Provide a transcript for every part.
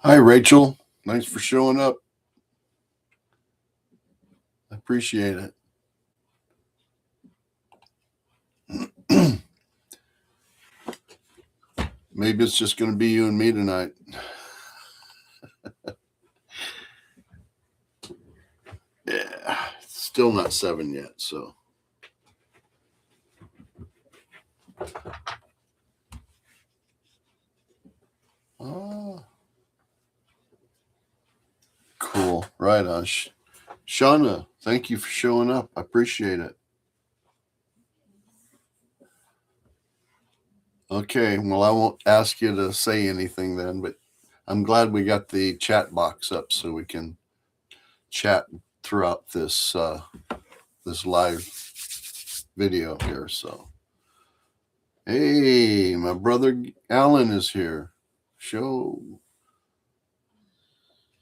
Hi, Rachel. Thanks for showing up. I appreciate it. Maybe it's just going to be you and me tonight. Yeah, still not 7 yet, so. Oh, cool. Right on. Shauna, thank you for showing up. I appreciate it. Okay, well, I won't ask you to say anything then, but I'm glad we got the chat box up so we can chat throughout this live video here. So, hey, my brother Alan is here.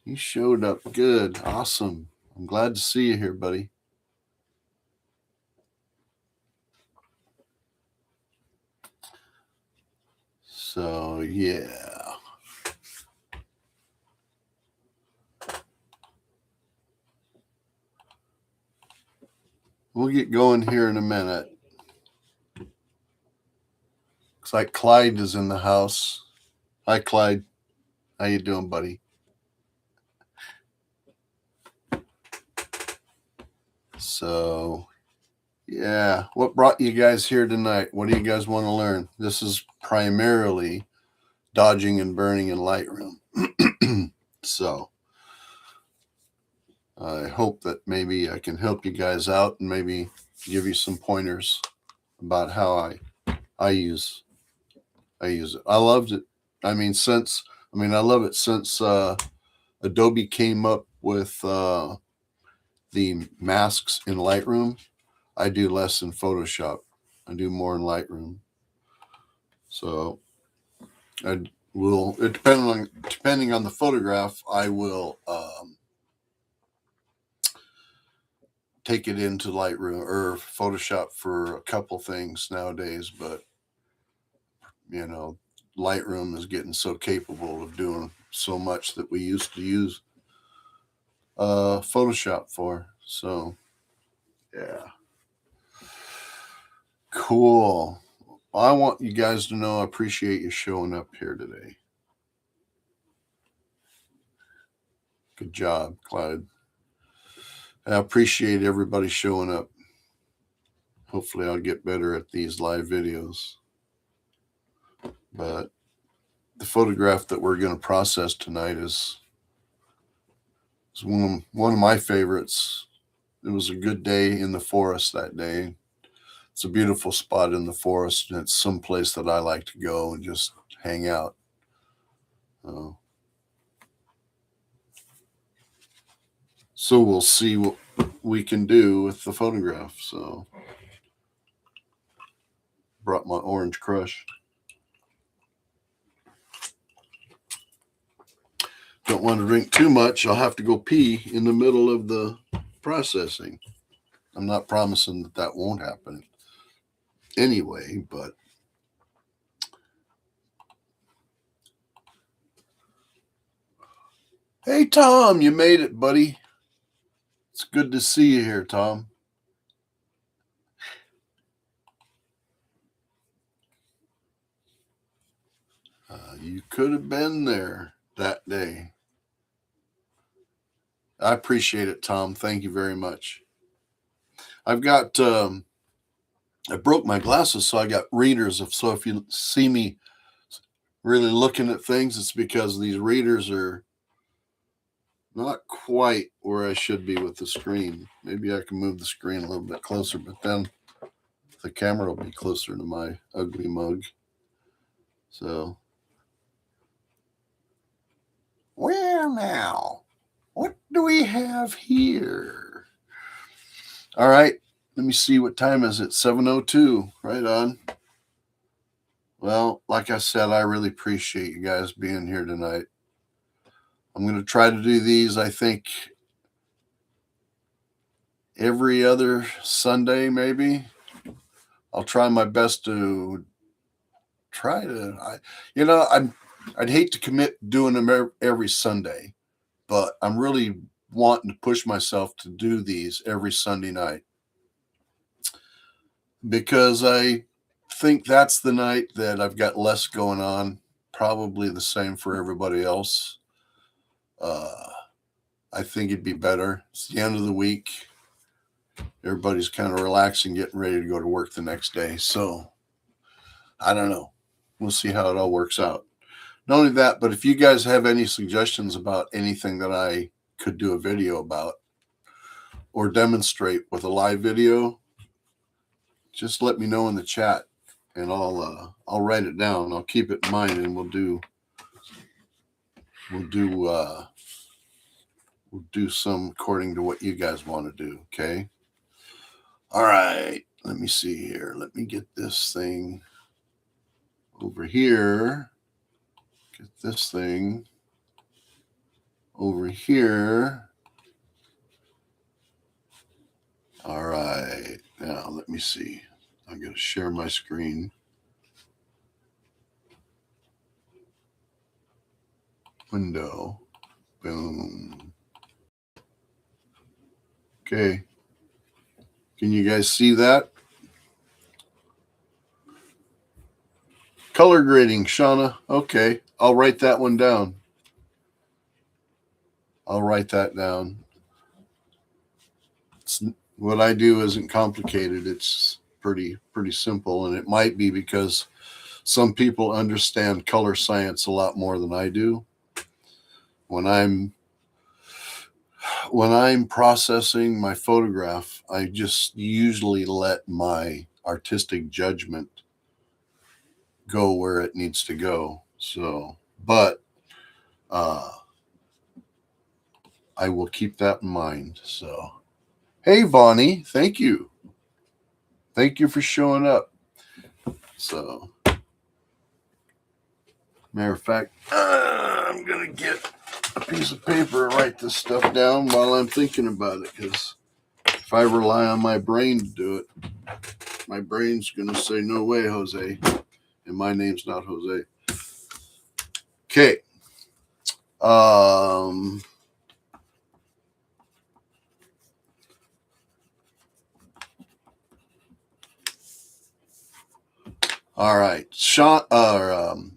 He showed up good. Awesome. I'm glad to see you here, buddy. So, yeah. We'll get going here in a minute. Looks like Clyde is in the house. Hi, Clyde. How you doing, buddy? So, yeah. What brought you guys here tonight? What do you guys want to learn? This is primarily dodging and burning in Lightroom. So, I hope that maybe I can help you guys out and maybe give you some pointers about how I use it. I loved it. I love it since Adobe came up with the masks in Lightroom. I do less in Photoshop. I do more in Lightroom. So I will, depending on the photograph, I will take it into Lightroom or Photoshop for a couple things nowadays. But Lightroom is getting so capable of doing so much that we used to use Photoshop for. So, yeah. Cool. I want you guys to know I appreciate you showing up here today. Good job, Clyde. I appreciate everybody showing up. Hopefully, I'll get better at these live videos. But the photograph that we're going to process tonight is one of my favorites. It was a good day in the forest that day. It's a beautiful spot in the forest, and it's someplace that I like to go and just hang out. So we'll see what we can do with the photograph. So brought my Orange Crush. Don't want to drink too much. I'll have to go pee in the middle of the processing. I'm not promising that won't happen anyway, but hey, Tom, you made it, buddy. It's good to see you here, Tom. You could have been there that day. I appreciate it, Tom. Thank you very much. I've got, I broke my glasses, so I got readers. So if you see me really looking at things, it's because these readers are not quite where I should be with the screen. Maybe I can move the screen a little bit closer, but then the camera will be closer to my ugly mug. So, well, now, what do we have here? All right, let me see what time is it. 7:02. Right on. Well, like I said, I really appreciate you guys being here tonight. I'm going to try to do these, I think, every other Sunday, maybe. I'll try my best to I'm I'd hate to commit doing them every Sunday, but I'm really wanting to push myself to do these every Sunday night because I think that's the night that I've got less going on. Probably the same for everybody else. Uh, I think it'd be better. It's the end of the week. Everybody's kind of relaxing, getting ready to go to work the next day. So I don't know. We'll see how it all works out. Not only that, but if you guys have any suggestions about anything that I could do a video about or demonstrate with a live video, just let me know in the chat and I'll write it down. I'll keep it in mind and we'll do some according to what you guys want to do, okay? All right. Let me see here. Let me get this thing over here. Get this thing over here. All right. Now, let me see. I'm going to share my screen. Window. Boom. Okay. Can you guys see that? Color grading, Shauna. Okay. I'll write that one down. I'll write that down. What I do isn't complicated. It's pretty simple, and it might be because some people understand color science a lot more than I do. When I'm processing my photograph, I just usually let my artistic judgment go where it needs to go. So, but I will keep that in mind. So, hey, Vonnie, thank you. Thank you for showing up. So, matter of fact, I'm going to get a piece of paper and write this stuff down while I'm thinking about it, because if I rely on my brain to do it, my brain's going to say, no way, Jose. And my name's not Jose. Okay. All right.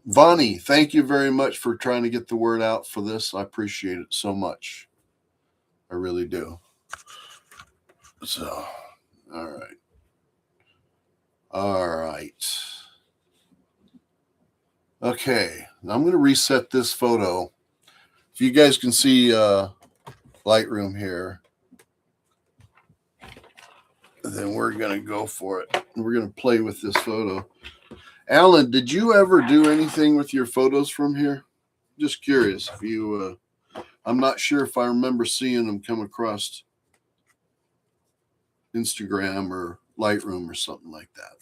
Vonnie, thank you very much for trying to get the word out for this. I appreciate it so much. I really do. So, all right. All right. Okay. I'm going to reset this photo. If you guys can see Lightroom here, then we're going to go for it. We're going to play with this photo. Alan, did you ever do anything with your photos from here? Just curious. If you, I'm not sure if I remember seeing them come across Instagram or Lightroom or something like that.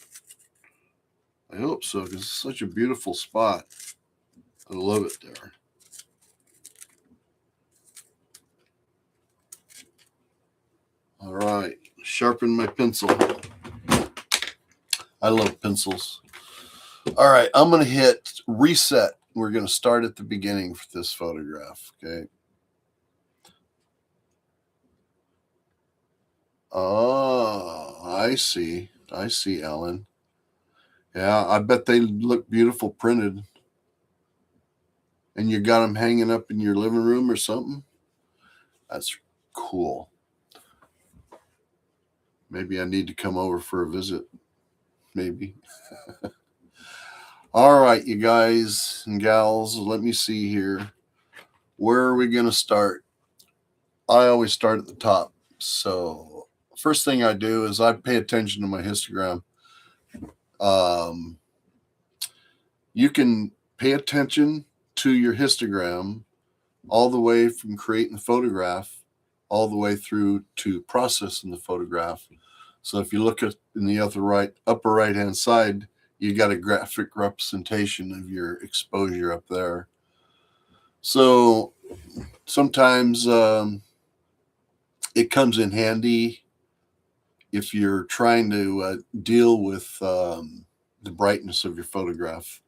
I hope so, because it's such a beautiful spot. I love it there. All right, sharpen my pencil. I love pencils. All right, I'm going to hit reset. We're going to start at the beginning for this photograph, okay? Oh, I see, Ellen. Yeah, I bet they look beautiful printed. And you got them hanging up in your living room or something? That's cool. Maybe I need to come over for a visit. Maybe. All right, you guys and gals, let me see here. Where are we going to start? I always start at the top. So first thing I do is I pay attention to my histogram. You can pay attention to your histogram all the way from creating the photograph all the way through to processing the photograph. So if you look at in the upper right hand side, you got a graphic representation of your exposure up there. So sometimes it comes in handy if you're trying to deal with the brightness of your photograph.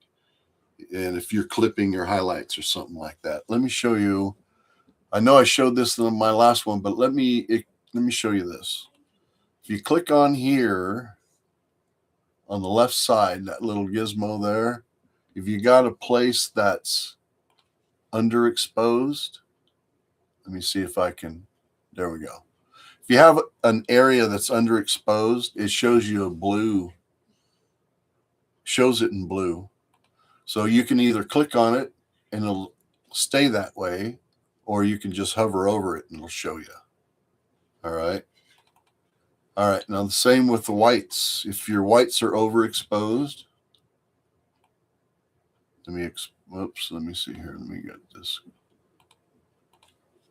And if you're clipping your highlights or something like that. Let me show you. I know I showed this in my last one, but let me show you this. If you click on here on the left side, that little gizmo there, if you got a place that's underexposed, let me see if I can, there we go. If you have an area that's underexposed, it shows you a blue, shows it in blue. So you can either click on it and it'll stay that way, or you can just hover over it and it'll show you. All right. All right. Now the same with the whites. If your whites are overexposed, let me see here. Let me get this.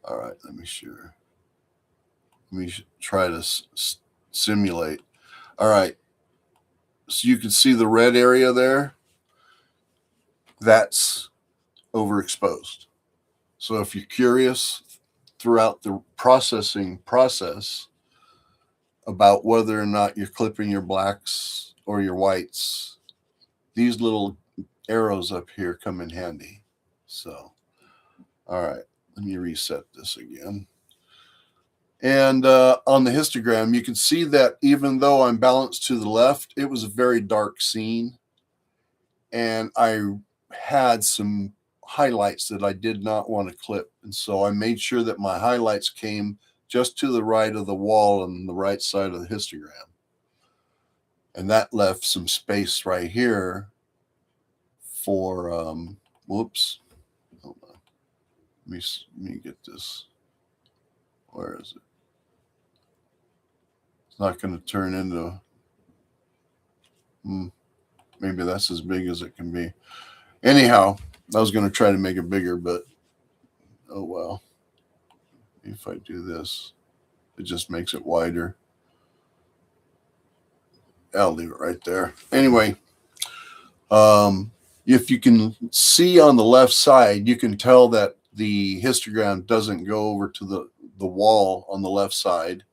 All right. Let me share. Let me try to simulate. All right. So you can see the red area there. That's overexposed. So if you're curious throughout the processing process about whether or not you're clipping your blacks or your whites, these little arrows up here come in handy. So, all right, let me reset this again. And on the histogram, you can see that even though I'm balanced to the left, it was a very dark scene. And I had some highlights that I did not want to clip. And so I made sure that my highlights came just to the right of the wall on the right side of the histogram. And that left some space right here for, whoops, hold on. Let me get this. Where is it? It's not going to turn into, maybe that's as big as it can be. Anyhow, I was going to try to make it bigger, but oh well. If I do this, it just makes it wider. I'll leave it right there. Anyway, if you can see on the left side, you can tell that the histogram doesn't go over to the wall on the left side.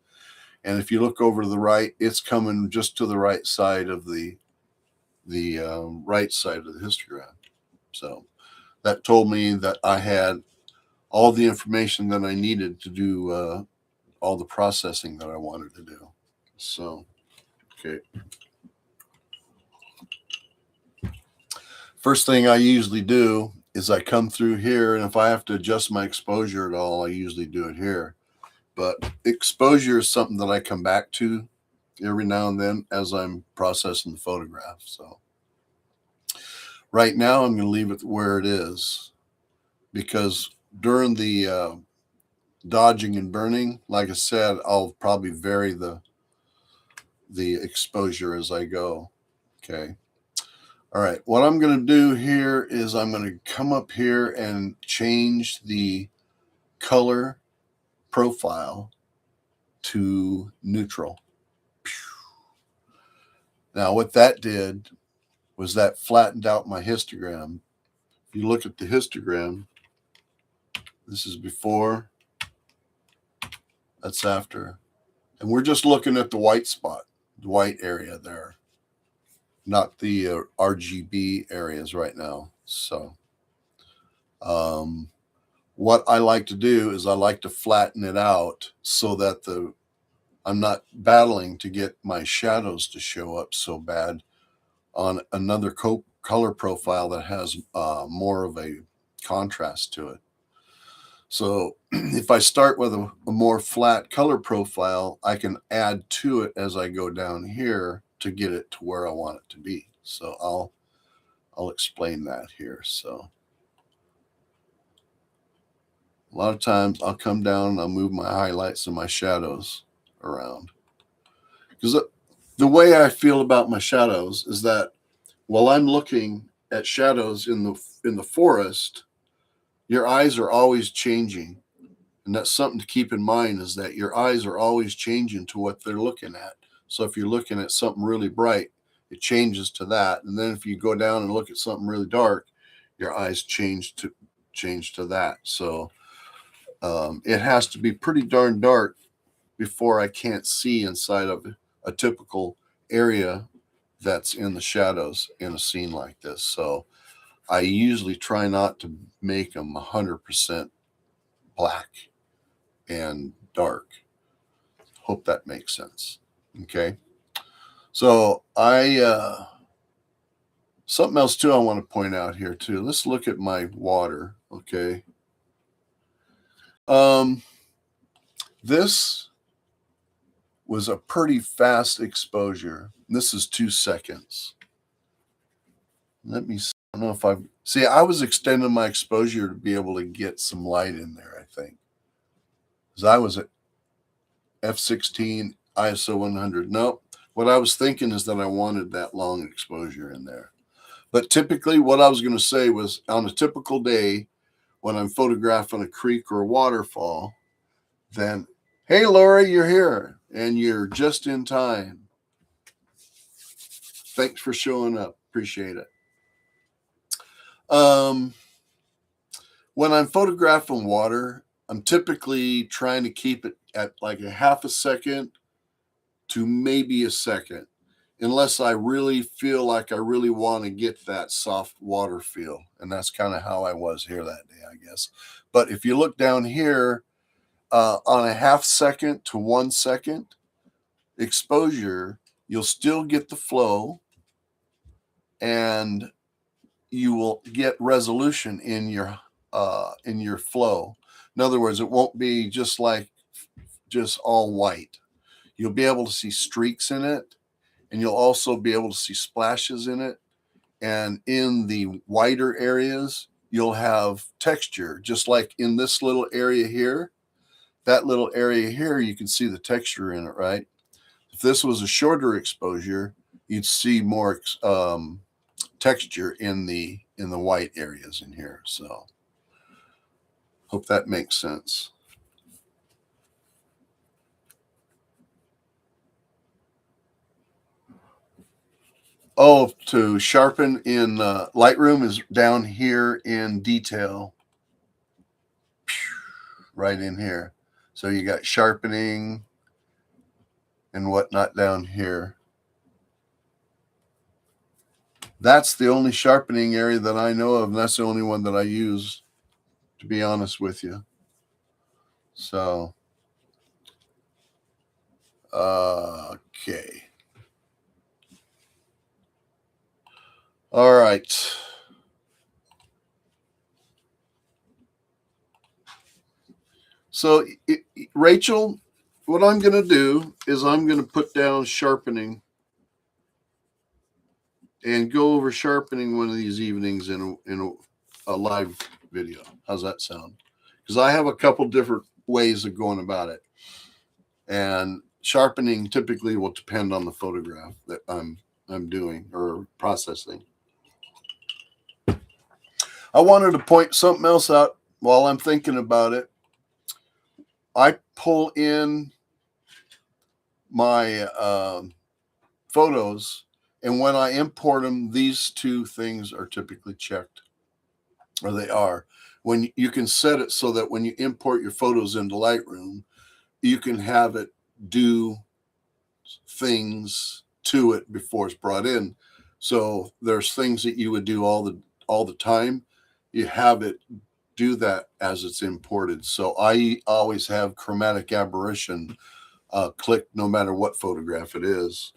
And if you look over to the right, it's coming just to the right side of the right side of the histogram. So that told me that I had all the information that I needed to do all the processing that I wanted to do. So, okay. First thing I usually do is I come through here, and if I have to adjust my exposure at all, I usually do it here. But exposure is something that I come back to every now and then as I'm processing the photograph. So right now I'm going to leave it where it is, because during the dodging and burning, like I said, I'll probably vary the exposure as I go. Okay. All right. What I'm going to do here is I'm going to come up here and change the color profile to neutral. Now, what that did was that flattened out my histogram. If you look at the histogram, this is before, that's after. And we're just looking at the white spot, the white area there, not the RGB areas right now. So what I like to do is I like to flatten it out so that I'm not battling to get my shadows to show up so bad on another color profile that has more of a contrast to it. So if I start with a more flat color profile, I can add to it as I go down here to get it to where I want it to be. So I'll explain that here. So a lot of times I'll come down and I'll move my highlights and my shadows around. Because the way I feel about my shadows is that while I'm looking at shadows in the forest, your eyes are always changing. And that's something to keep in mind, is that your eyes are always changing to what they're looking at. So if you're looking at something really bright, it changes to that. And then if you go down and look at something really dark, your eyes change to that. So it has to be pretty darn dark before I can't see inside of a typical area that's in the shadows in a scene like this. So I usually try not to make them 100% black and dark. Hope that makes sense. Okay. So something else too I want to point out here too. Let's look at my water. Okay. This was a pretty fast exposure. This is 2 seconds. Let me see. I don't know if I was extending my exposure to be able to get some light in there, I think. Because I was at f16, ISO 100. No, what I was thinking is that I wanted that long exposure in there. But typically what I was going to say was on a typical day when I'm photographing a creek or a waterfall, then, hey, Lori, you're here and you're just in time. Thanks for showing up. Appreciate it. When I'm photographing water, I'm typically trying to keep it at like a half a second to maybe a second, unless I really feel like I really want to get that soft water feel. And that's kind of how I was here that day, I guess. But if you look down here, on a half second to 1 second exposure, you'll still get the flow and you will get resolution in your flow. In other words, it won't be just all white. You'll be able to see streaks in it, and you'll also be able to see splashes in it. And in the whiter areas, you'll have texture, just like in this little area here. That little area here, you can see the texture in it, right? If this was a shorter exposure, you'd see more texture in the white areas in here. So hope that makes sense. Oh, to sharpen in Lightroom is down here in detail, right in here. So you got sharpening and whatnot down here. That's the only sharpening area that I know of, and that's the only one that I use, to be honest with you. So, okay. All right. So, Rachel, what I'm going to do is I'm going to put down sharpening and go over sharpening one of these evenings in a live video. How's that sound? Because I have a couple different ways of going about it. And sharpening typically will depend on the photograph that I'm doing or processing. I wanted to point something else out while I'm thinking about it. I pull in my photos, and when I import them, these two things are typically checked, or they are. When you can set it so that when you import your photos into Lightroom, you can have it do things to it before it's brought in. So there's things that you would do all the time. You have it do that as it's imported. So I always have chromatic aberration clicked no matter what photograph it is.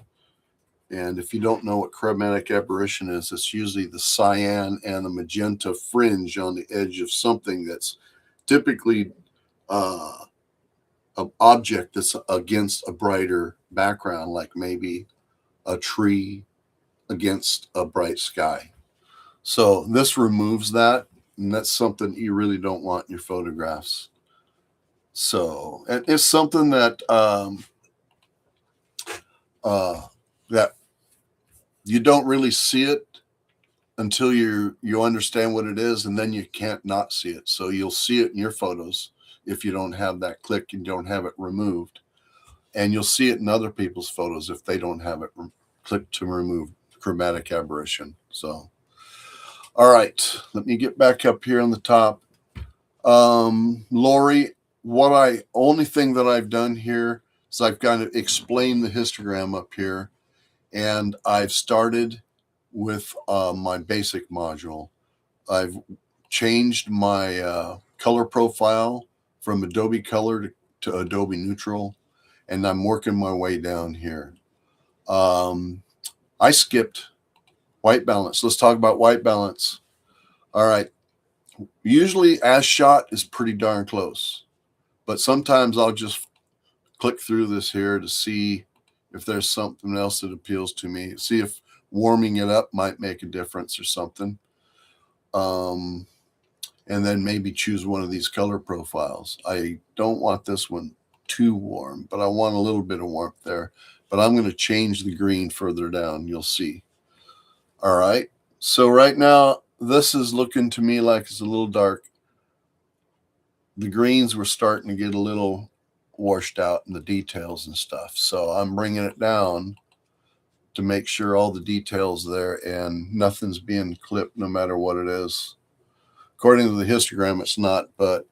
And if you don't know what chromatic aberration is, it's usually the cyan and the magenta fringe on the edge of something that's typically an object that's against a brighter background, like maybe a tree against a bright sky. So this removes that, and that's something you really don't want in your photographs. So it's something that that you don't really see it until you understand what it is, and then you can't not see it. So you'll see it in your photos if you don't have that click and don't have it removed, and you'll see it in other people's photos if they don't have it clicked to remove chromatic aberration. So, all right, let me get back up here on the top. Lori, only thing that I've done here is I've kind of explained the histogram up here, and I've started with my basic module. I've changed my color profile from Adobe Color to Adobe Neutral, and I'm working my way down here. I skipped white balance. Let's talk about white balance. All right. Usually as shot is pretty darn close, but sometimes I'll just click through this here to see if there's something else that appeals to me. See if warming it up might make a difference or something. And then maybe choose one of these color profiles. I don't want this one too warm, but I want a little bit of warmth there. But I'm going to change the green further down. You'll see. All right. So right now, this is looking to me like it's a little dark. The greens were starting to get a little washed out in the details and stuff. So I'm bringing it down to make sure all the details there and nothing's being clipped no matter what it is. According to the histogram, it's not, but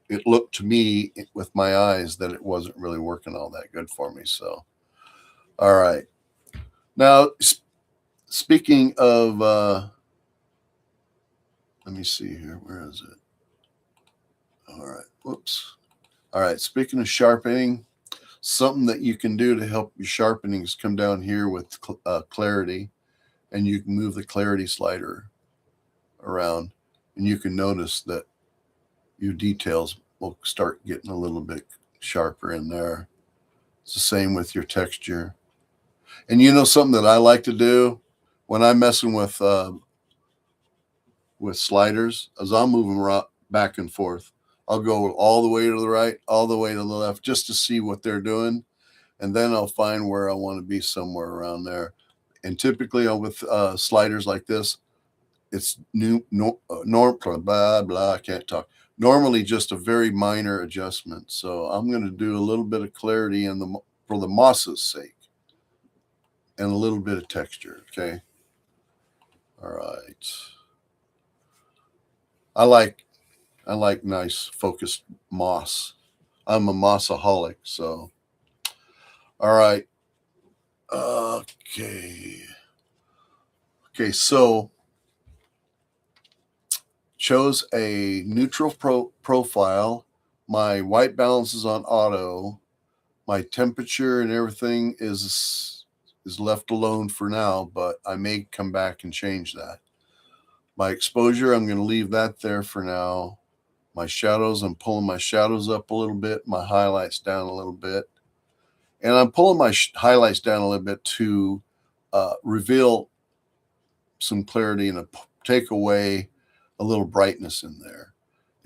it looked to me with my eyes that it wasn't really working all that good for me. So, all right. Now, speaking of, let me see here. Where is it? All right. Whoops. All right. Speaking of sharpening, something that you can do to help your sharpening is come down here with clarity, and you can move the clarity slider around, and you can notice that your details will start getting a little bit sharper in there. It's the same with your texture. And you know something that I like to do when I'm messing with sliders, as I'll move them back and forth. I'll go all the way to the right, all the way to the left, just to see what they're doing. And then I'll find where I want to be somewhere around there. And typically with sliders like this, it's blah, blah, I can't talk. Normally just a very minor adjustment. So I'm going to do a little bit of clarity for the moss's sake and a little bit of texture. Okay. All right. I like nice focused moss. I'm a mossaholic. So, all right. Okay. Okay. So chose a neutral profile. My white balance is on auto. My temperature and everything is left alone for now, but I may come back and change that. My exposure, I'm going to leave that there for now. My shadows, I'm pulling my shadows up a little bit, my highlights down a little bit. And I'm pulling my highlights down a little bit to reveal some clarity and take away a little brightness in there,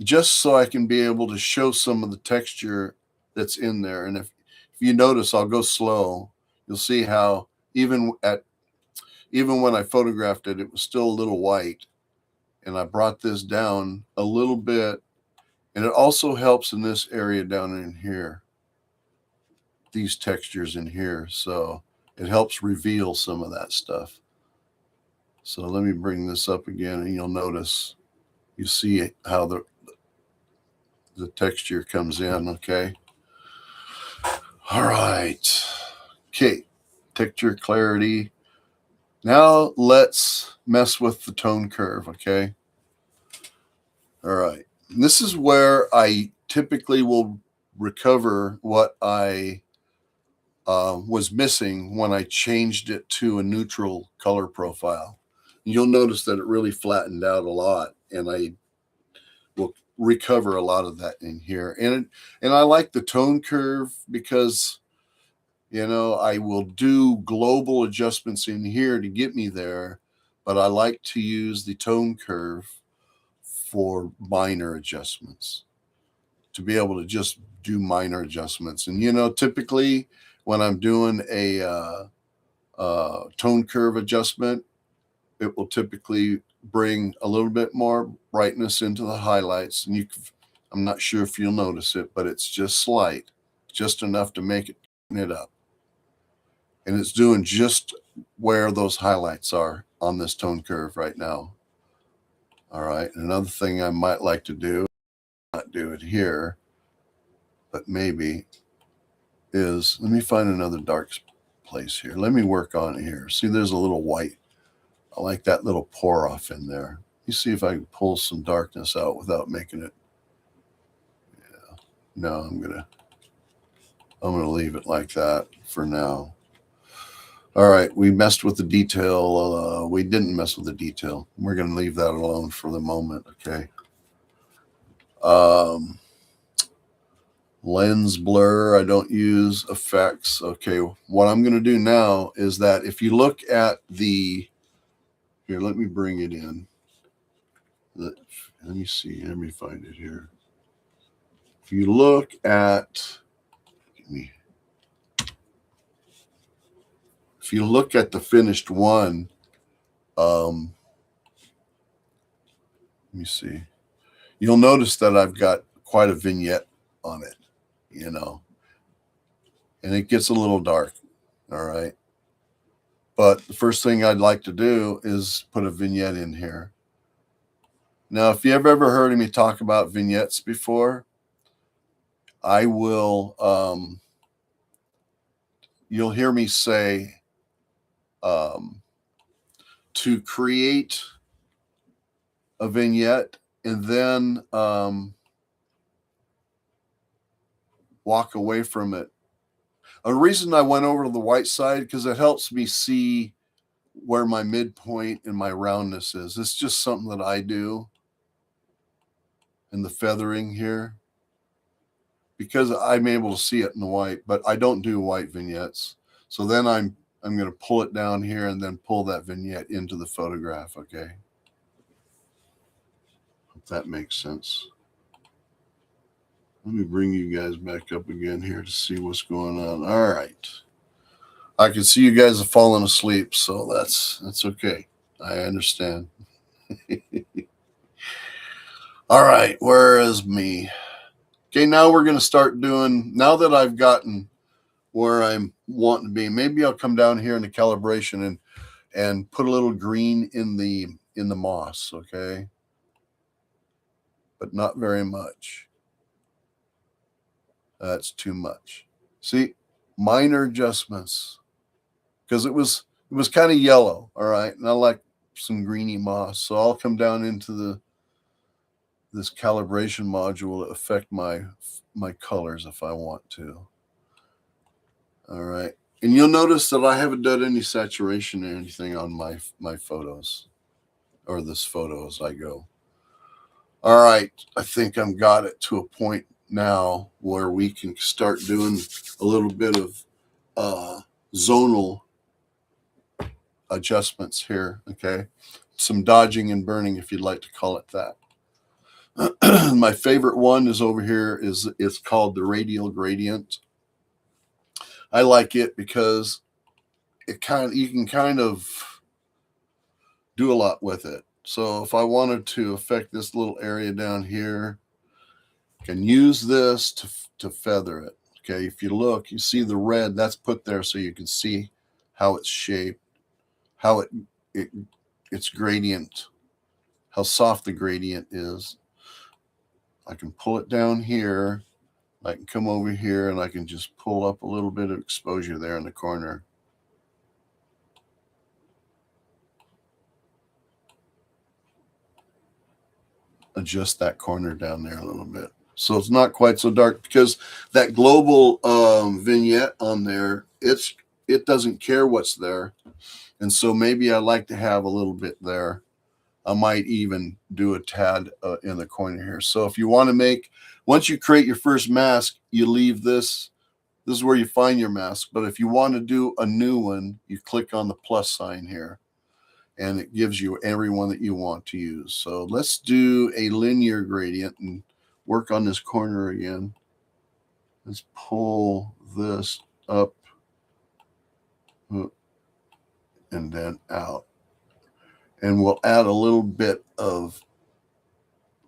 just so I can be able to show some of the texture that's in there. And if you notice, I'll go slow. You'll see how even when I photographed it, it was still a little white. And I brought this down a little bit. And it also helps in this area down in here, these textures in here. So it helps reveal some of that stuff. So let me bring this up again, and you'll notice, you see how the texture comes in. Okay. All right. Okay. Texture, clarity. Now let's mess with the tone curve. Okay. All right. And this is where I typically will recover what I was missing when I changed it to a neutral color profile. You'll notice that it really flattened out a lot, and I will recover a lot of that in here. And I like the tone curve because, I will do global adjustments in here to get me there, but I like to use the tone curve for minor adjustments, to be able to just do minor adjustments. And, typically when I'm doing a tone curve adjustment, it will typically bring a little bit more brightness into the highlights. And I'm not sure if you'll notice it, but it's just slight, just enough to make it up. And it's doing just where those highlights are on this tone curve right now. All right. Another thing I might like to do, not do it here, but maybe, is let me find another dark place here. Let me work on it here. See, there's a little white. I like that little pour off in there. You see if I can pull some darkness out without making it. Yeah. No, I'm gonna leave it like that for now. All right, we messed with the detail. We didn't mess with the detail. We're gonna leave that alone for the moment. Okay. Lens blur. I don't use effects. Okay. What I'm gonna do now is that if you look at the here, let me bring it in. Let me see. Let me find it here. If you look at if you look at the finished one, let me see. You'll notice that I've got quite a vignette on it, you know, and it gets a little dark. All right. But the first thing I'd like to do is put a vignette in here. Now, if you've ever heard me talk about vignettes before, I will, you'll hear me say, to create a vignette and then walk away from it. A reason I went over to the white side, because it helps me see where my midpoint and my roundness is. It's just something that I do in the feathering here, because I'm able to see it in the white, but I don't do white vignettes. So then I'm going to pull it down here and then pull that vignette into the photograph. Okay. Hope that makes sense. Let me bring you guys back up again here to see what's going on. All right. I can see you guys have fallen asleep, so that's okay. I understand. All right, where is me? Okay, now we're going to start doing, now that I've gotten where I'm wanting to be, maybe I'll come down here in the calibration and put a little green in the moss, okay? But not very much. That's too much. See, minor adjustments, because it was kind of yellow, all right? And I like some greeny moss, so I'll come down into this calibration module to affect my colors if I want to. All right. And you'll notice that I haven't done any saturation or anything on my photos, or this photo as I go. All right. I think I've got it to a point now where we can start doing a little bit of zonal adjustments here. Okay. Some dodging and burning, if you'd like to call it that. My favorite one is over here. It's called the radial gradient. I like it because you can kind of do a lot with it. So if I wanted to affect this little area down here, I can use this to feather it. Okay, if you look, you see the red that's put there so you can see how it's shaped, how its gradient, how soft the gradient is. I can pull it down here. I can come over here and I can just pull up a little bit of exposure there in the corner. Adjust that corner down there a little bit, so it's not quite so dark, because that global vignette on there, it doesn't care what's there, and so maybe I like to have a little bit there. I might even do a tad in the corner here. So if you want to once you create your first mask, you leave this. This is where you find your mask. But if you want to do a new one, you click on the plus sign here, and it gives you every one that you want to use. So let's do a linear gradient and work on this corner again. Let's pull this up and then out. And we'll add a little bit in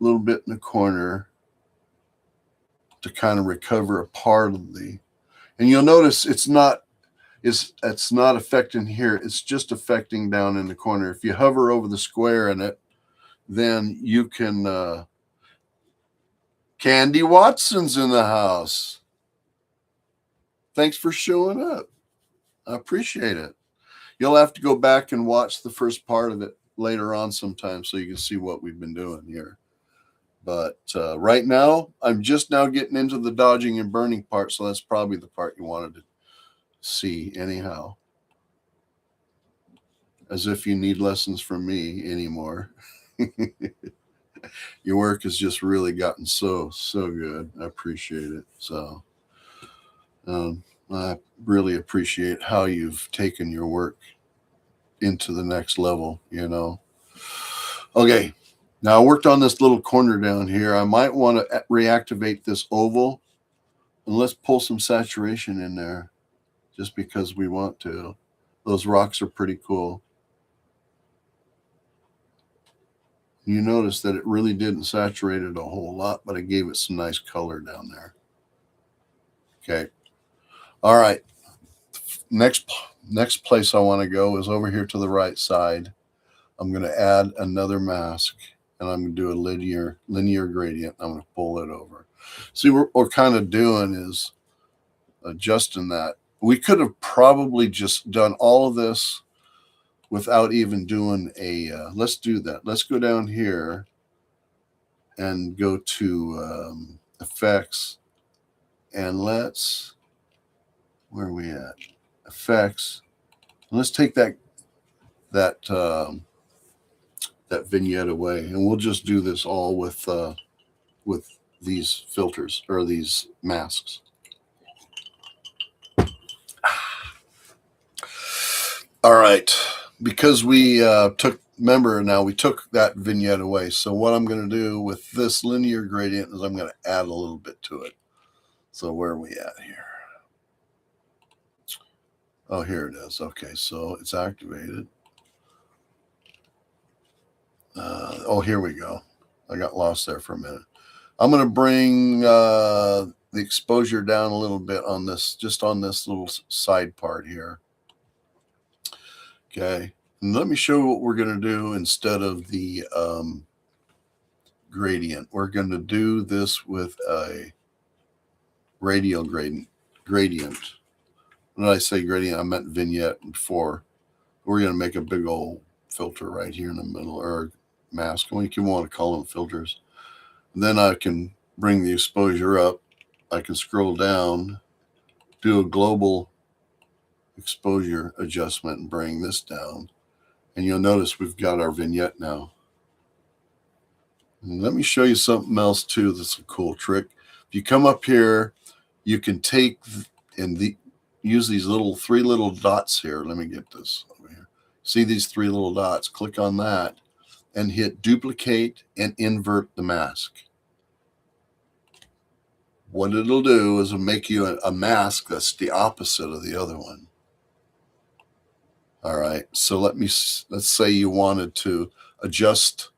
the corner to kind of recover a part of and you'll notice it's not affecting here. It's just affecting down in the corner. If you hover over the square in it, then you can, Candy Watson's in the house. Thanks for showing up. I appreciate it. You'll have to go back and watch the first part of it later on sometime so you can see what we've been doing here. But right now, I'm just now getting into the dodging and burning part, so that's probably the part you wanted to see anyhow. As if you need lessons from me anymore. Your work has just really gotten so good. I appreciate it. So I really appreciate how you've taken your work into the next level, you know. Okay, now I worked on this little corner down here. I might want to reactivate this oval, and let's pull some saturation in there just because we want to. Those rocks are pretty cool. You notice that it really didn't saturate it a whole lot, but it gave it some nice color down there. Okay. All right. Next place I want to go is over here to the right side. I'm going to add another mask, and I'm going to do a linear gradient. I'm going to pull it over. See, what we're kind of doing is adjusting that. We could have probably just done all of this without even doing a, let's do that. Let's go down here and go to effects, and let's, where are we at? Effects. Let's take that vignette away, and we'll just do this all with these filters or these masks. All right, because we remember now we took that vignette away. So what I'm going to do with this linear gradient is I'm going to add a little bit to it. So where are we at here? Oh, here it is. Okay, so it's activated. Oh, here we go. I got lost there for a minute. I'm going to bring the exposure down a little bit on this, just on this little side part here. Okay, and let me show you what we're going to do instead of the gradient. We're going to do this with a radial gradient. When I say gradient, I meant vignette before. We're going to make a big old filter right here in the middle, or mask, what you want to call them, filters. And then I can bring the exposure up. I can scroll down, do a global exposure adjustment, and bring this down. And you'll notice we've got our vignette now. And let me show you something else too that's a cool trick. If you come up here, you can take and use these three little dots here. Let me get this over here. See these three little dots? Click on that and hit duplicate and invert the mask. What it'll do is it'll make you a mask that's the opposite of the other one. All right, so let's say you wanted to adjust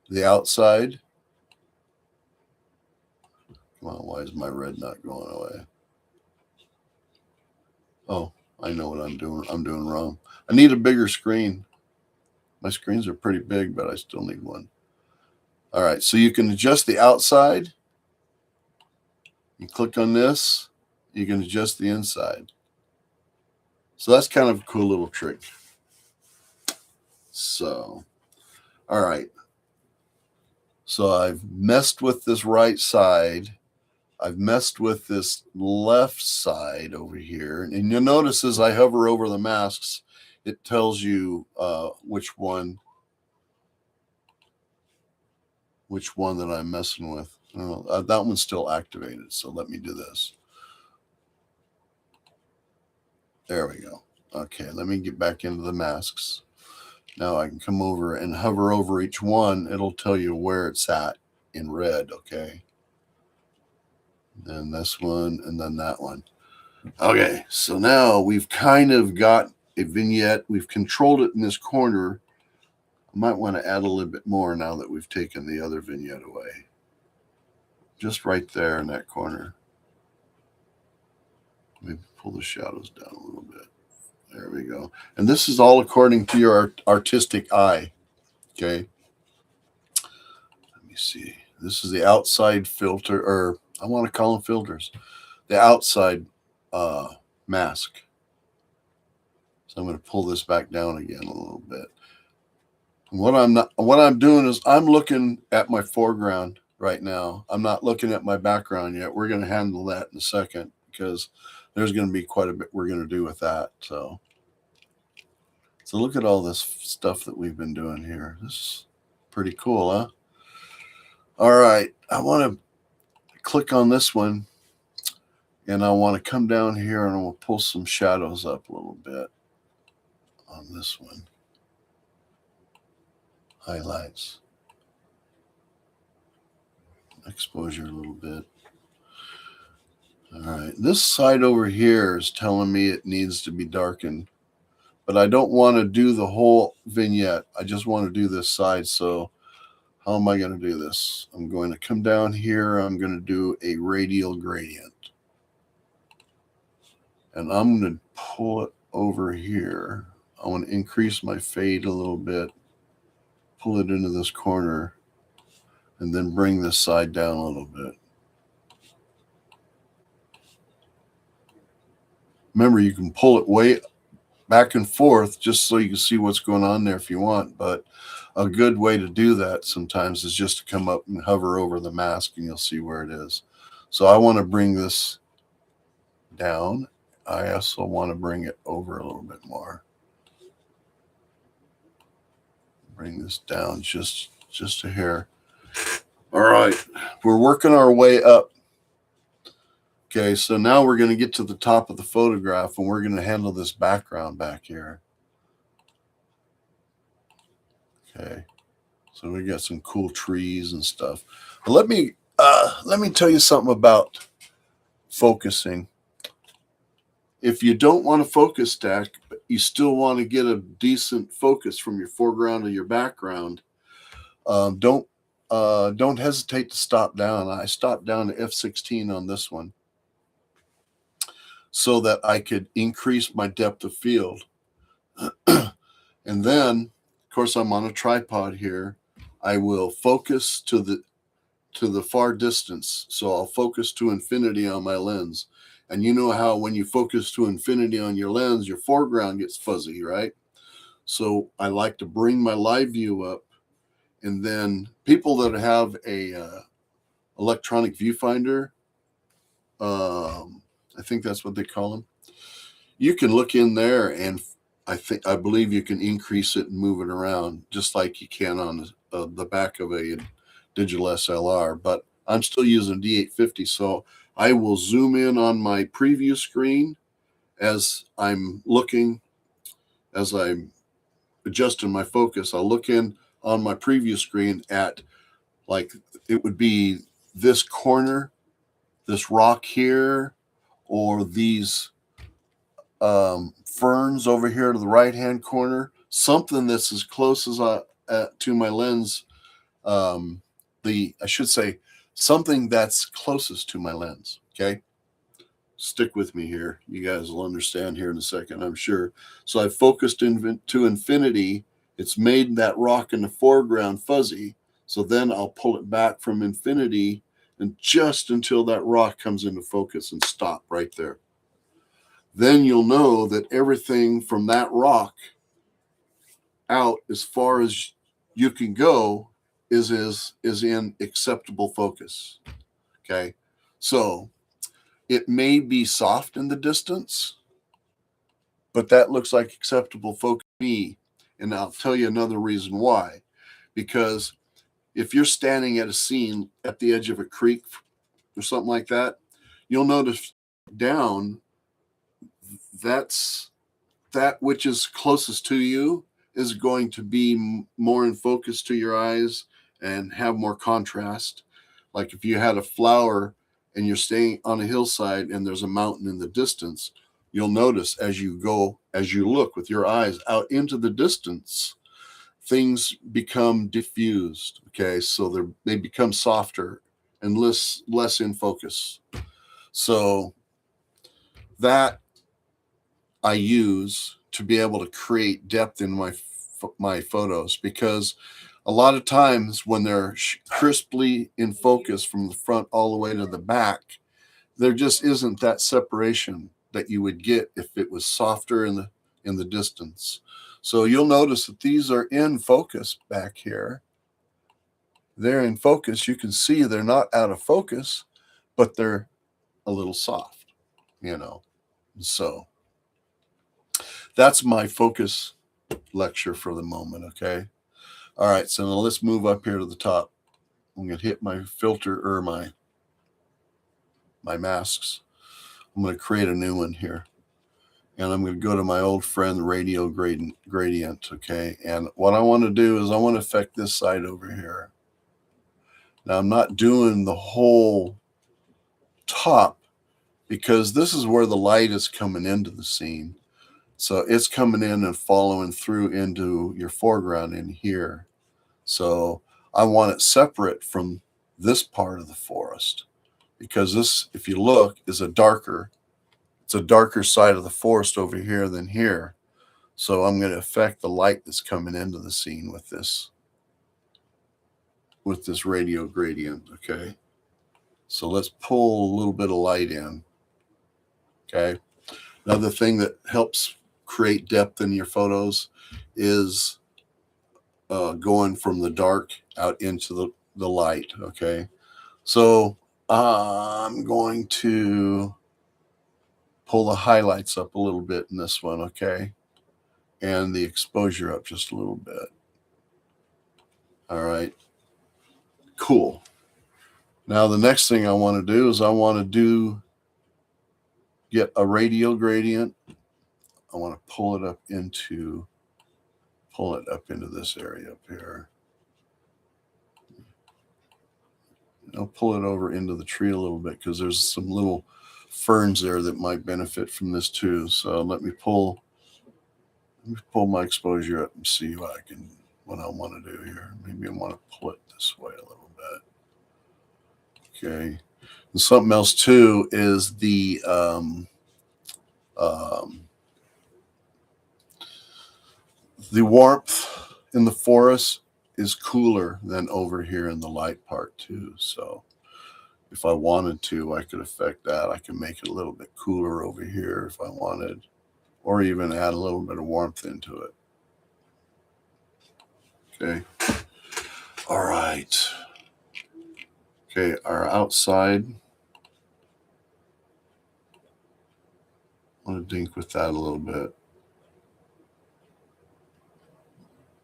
the outside. Come on, why is my red not going away? Oh, I know what I'm doing. I'm doing wrong. I need a bigger screen. My screens are pretty big, but I still need one. All right, so you can adjust the outside. You click on this, you can adjust the inside. So that's kind of a cool little trick. So, all right. So I've messed with this right side. I've messed with this left side over here. And you'll notice as I hover over the masks, it tells you which one that I'm messing with. That one's still activated. So let me do this. There we go. Okay, let me get back into the masks. Now I can come over and hover over each one. It'll tell you where it's at in red, okay? Then this one, and then that one. Okay, so now we've kind of got a vignette. We've controlled it in this corner. I might want to add a little bit more now that we've taken the other vignette away. Just right there in that corner. Maybe pull the shadows down a little bit. There we go. And this is all according to your artistic eye. Okay. Let me see. This is the outside filter, or I want to call them filters. The outside mask. So I'm going to pull this back down again a little bit. What I'm doing is I'm looking at my foreground right now. I'm not looking at my background yet. We're going to handle that in a second because there's going to be quite a bit we're going to do with that. So look at all this stuff that we've been doing here. This is pretty cool, huh? All right, I want to click on this one, and I want to come down here and we'll pull some shadows up a little bit on this one. Highlights. Exposure a little bit. All right, this side over here is telling me it needs to be darkened, but I don't want to do the whole vignette. I just want to do this side. So how am I going to do this? I'm going to come down here. I'm going to do a radial gradient. And I'm going to pull it over here. I want to increase my fade a little bit, pull it into this corner, and then bring this side down a little bit. Remember, you can pull it way back and forth just so you can see what's going on there if you want. But a good way to do that sometimes is just to come up and hover over the mask and you'll see where it is. So I want to bring this down. I also want to bring it over a little bit more. Bring this down just a hair. All right, we're working our way up. Okay, so now we're going to get to the top of the photograph and we're going to handle this background back here. Okay, so we got some cool trees and stuff. But let me tell you something about focusing. If you don't want to focus stack, but you still want to get a decent focus from your foreground to your background, don't hesitate to stop down. I stopped down to F16 on this one so that I could increase my depth of field. And then, of course, I'm on a tripod here. I will focus to the far distance. So I'll focus to infinity on my lens. And you know how when you focus to infinity on your lens, your foreground gets fuzzy, right? So I like to bring my live view up. And then people that have a electronic viewfinder, I think that's what they call them, you can look in there and I believe you can increase it and move it around just like you can on the back of a digital SLR. But I'm still using D850, so I will zoom in on my preview screen as I'm adjusting my focus. I'll look in on my preview screen at, like, it would be this corner, this rock here, or these ferns over here to the right hand corner, something that's as close as to my lens. I should say something that's closest to my lens. Okay, stick with me here. You guys will understand here in a second, I'm sure. So I focused to infinity. It's made that rock in the foreground fuzzy. So then I'll pull it back from infinity and just until that rock comes into focus and stop right there. Then you'll know that everything from that rock out as far as you can go is in acceptable focus. Okay, so it may be soft in the distance, but that looks like acceptable focus to me. And I'll tell you another reason why. Because if you're standing at a scene at the edge of a creek or something like that, you'll notice down, that's that which is closest to you is going to be more in focus to your eyes and have more contrast. Like if you had a flower and you're staying on a hillside and there's a mountain in the distance, you'll notice as you look with your eyes out into the distance, things become diffused. Okay, so they become softer and less in focus. So that I use to be able to create depth in my photos, because a lot of times when they're crisply in focus from the front all the way to the back, there just isn't that separation that you would get if it was softer in the distance. So you'll notice that these are in focus back here. They're in focus. You can see they're not out of focus, but they're a little soft, you know. So that's my focus lecture for the moment, okay? All right, so now let's move up here to the top. I'm going to hit my filter or my masks. I'm going to create a new one here. And I'm going to go to my old friend, radial gradient, okay? And what I want to do is I want to affect this side over here. Now, I'm not doing the whole top because this is where the light is coming into the scene. So it's coming in and following through into your foreground in here. So I want it separate from this part of the forest because this, if you look, is it's a darker side of the forest over here than here. So I'm going to affect the light that's coming into the scene with this radial gradient, okay? So let's pull a little bit of light in, okay? Another thing that helps create depth in your photos is going from the dark out into the light, okay? So I'm going to pull the highlights up a little bit in this one, okay? And the exposure up just a little bit. All right, cool. Now the next thing I want to do is I want to get a radial gradient. I want to pull it up into this area up here. I'll pull it over into the tree a little bit because there's some little ferns there that might benefit from this too. So let me pull my exposure up and see what I want to do here. Maybe I want to pull it this way a little bit. Okay. And something else too is the warmth in the forest is cooler than over here in the light part too. So if I wanted to, I could affect that. I can make it a little bit cooler over here if I wanted, or even add a little bit of warmth into it. Okay. All right. Okay, our outside. I want to dink with that a little bit.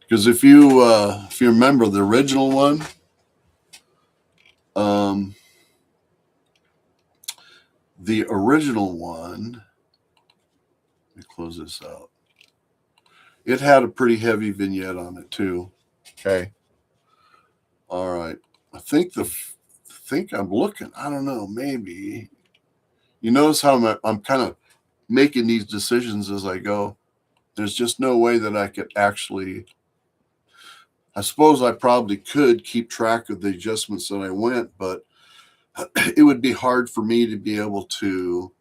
Because if you remember the original one, let me close this out. It had a pretty heavy vignette on it too. Okay. All right. I think I'm looking. I don't know. Maybe. You notice how I'm kind of making these decisions as I go. There's just no way that I could actually. I suppose I probably could keep track of the adjustments that I went, but it would be hard for me to be able to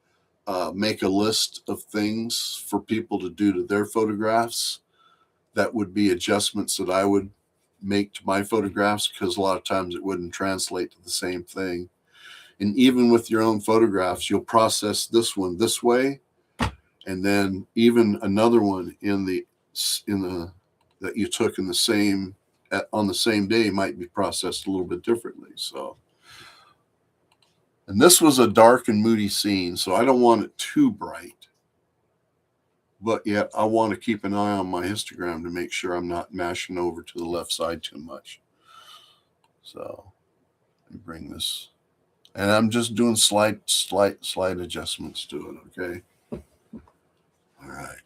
make a list of things for people to do to their photographs. That would be adjustments that I would make to my photographs because a lot of times it wouldn't translate to the same thing. And even with your own photographs, you'll process this one this way, and then even another one that you took in the same on the same day might be processed a little bit differently. So, and this was a dark and moody scene, so I don't want it too bright, but yet I want to keep an eye on my histogram to make sure I'm not mashing over to the left side too much. So let me bring this, and I'm just doing slight adjustments to it. Okay. All right.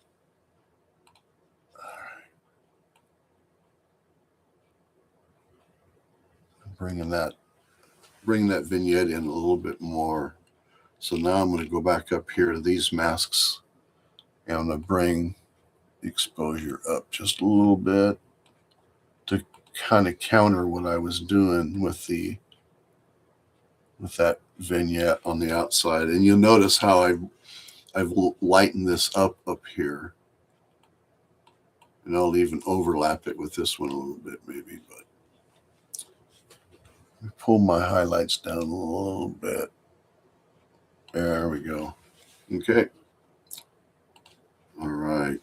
Bring that vignette in a little bit more. So now I'm going to go back up here to these masks, and I'm going to bring the exposure up just a little bit to kind of counter what I was doing with that vignette on the outside. And you'll notice how I've lightened this up here. And I'll even overlap it with this one a little bit maybe, but pull my highlights down a little bit. There we go. Okay. All right.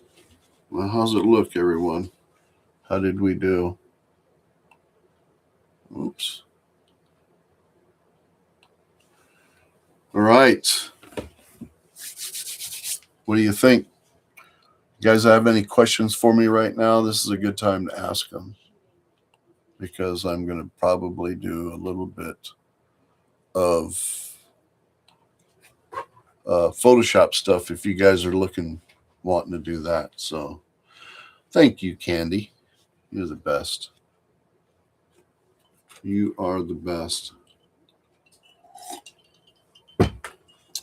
Well, how's it look, everyone? How did we do? Oops. All right. What do you think? You guys have any questions for me right now? This is a good time to ask them, because I'm going to probably do a little bit of Photoshop stuff if you guys are wanting to do that. So thank you, Candy. You're the best. You are the best.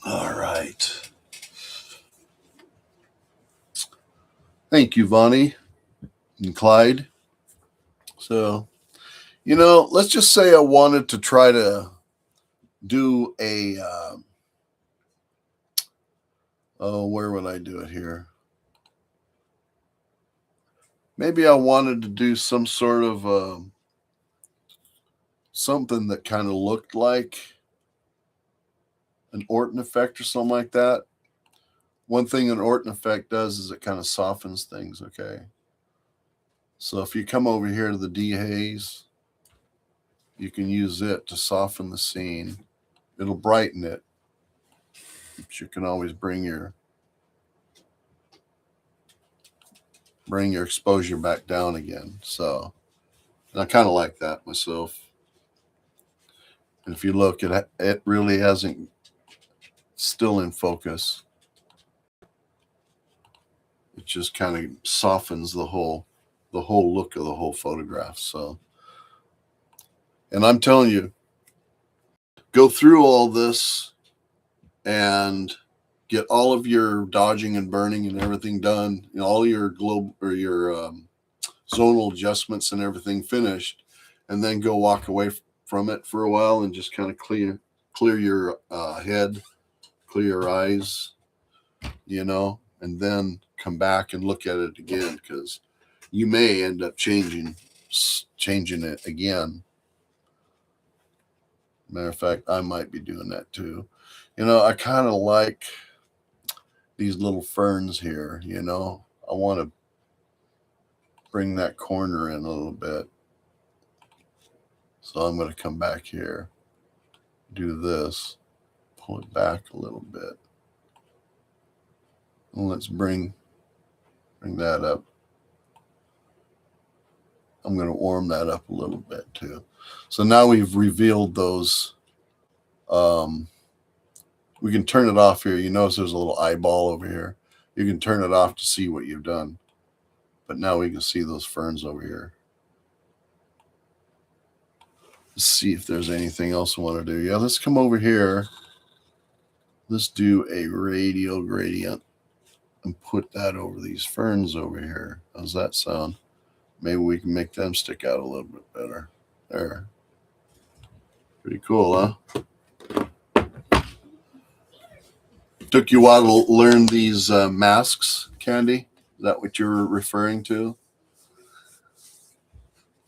All right. Thank you, Vonnie and Clyde. So, let's just say I wanted to try to do a, where would I do it here? Maybe I wanted to do some sort of something that kind of looked like an Orton effect or something like that. One thing an Orton effect does is it kind of softens things, okay? So if you come over here to the dehaze, you can use it to soften the scene. It'll brighten it, but you can always bring your exposure back down again. So, and I kind of like that myself. And if you look, it really hasn't still in focus. It just kind of softens the whole look of the whole photograph. So, and I'm telling you, go through all this and get all of your dodging and burning and everything done, all your globe or your zonal adjustments and everything finished, and then go walk away from it for a while and just kind of clear your head, clear your eyes, and then come back and look at it again, because you may end up changing it again. Matter of fact, I might be doing that too. I kind of like these little ferns here, I want to bring that corner in a little bit. So I'm going to come back here, do this, pull it back a little bit. And let's bring that up. I'm going to warm that up a little bit too. So now we've revealed those. We can turn it off here. You notice there's a little eyeball over here. You can turn it off to see what you've done. But now we can see those ferns over here. Let's see if there's anything else I want to do. Yeah, let's come over here. Let's do a radial gradient and put that over these ferns over here. How's that sound? Maybe we can make them stick out a little bit better. There. Pretty cool, huh? Took you a while to learn these masks, Candy? Is that what you're referring to?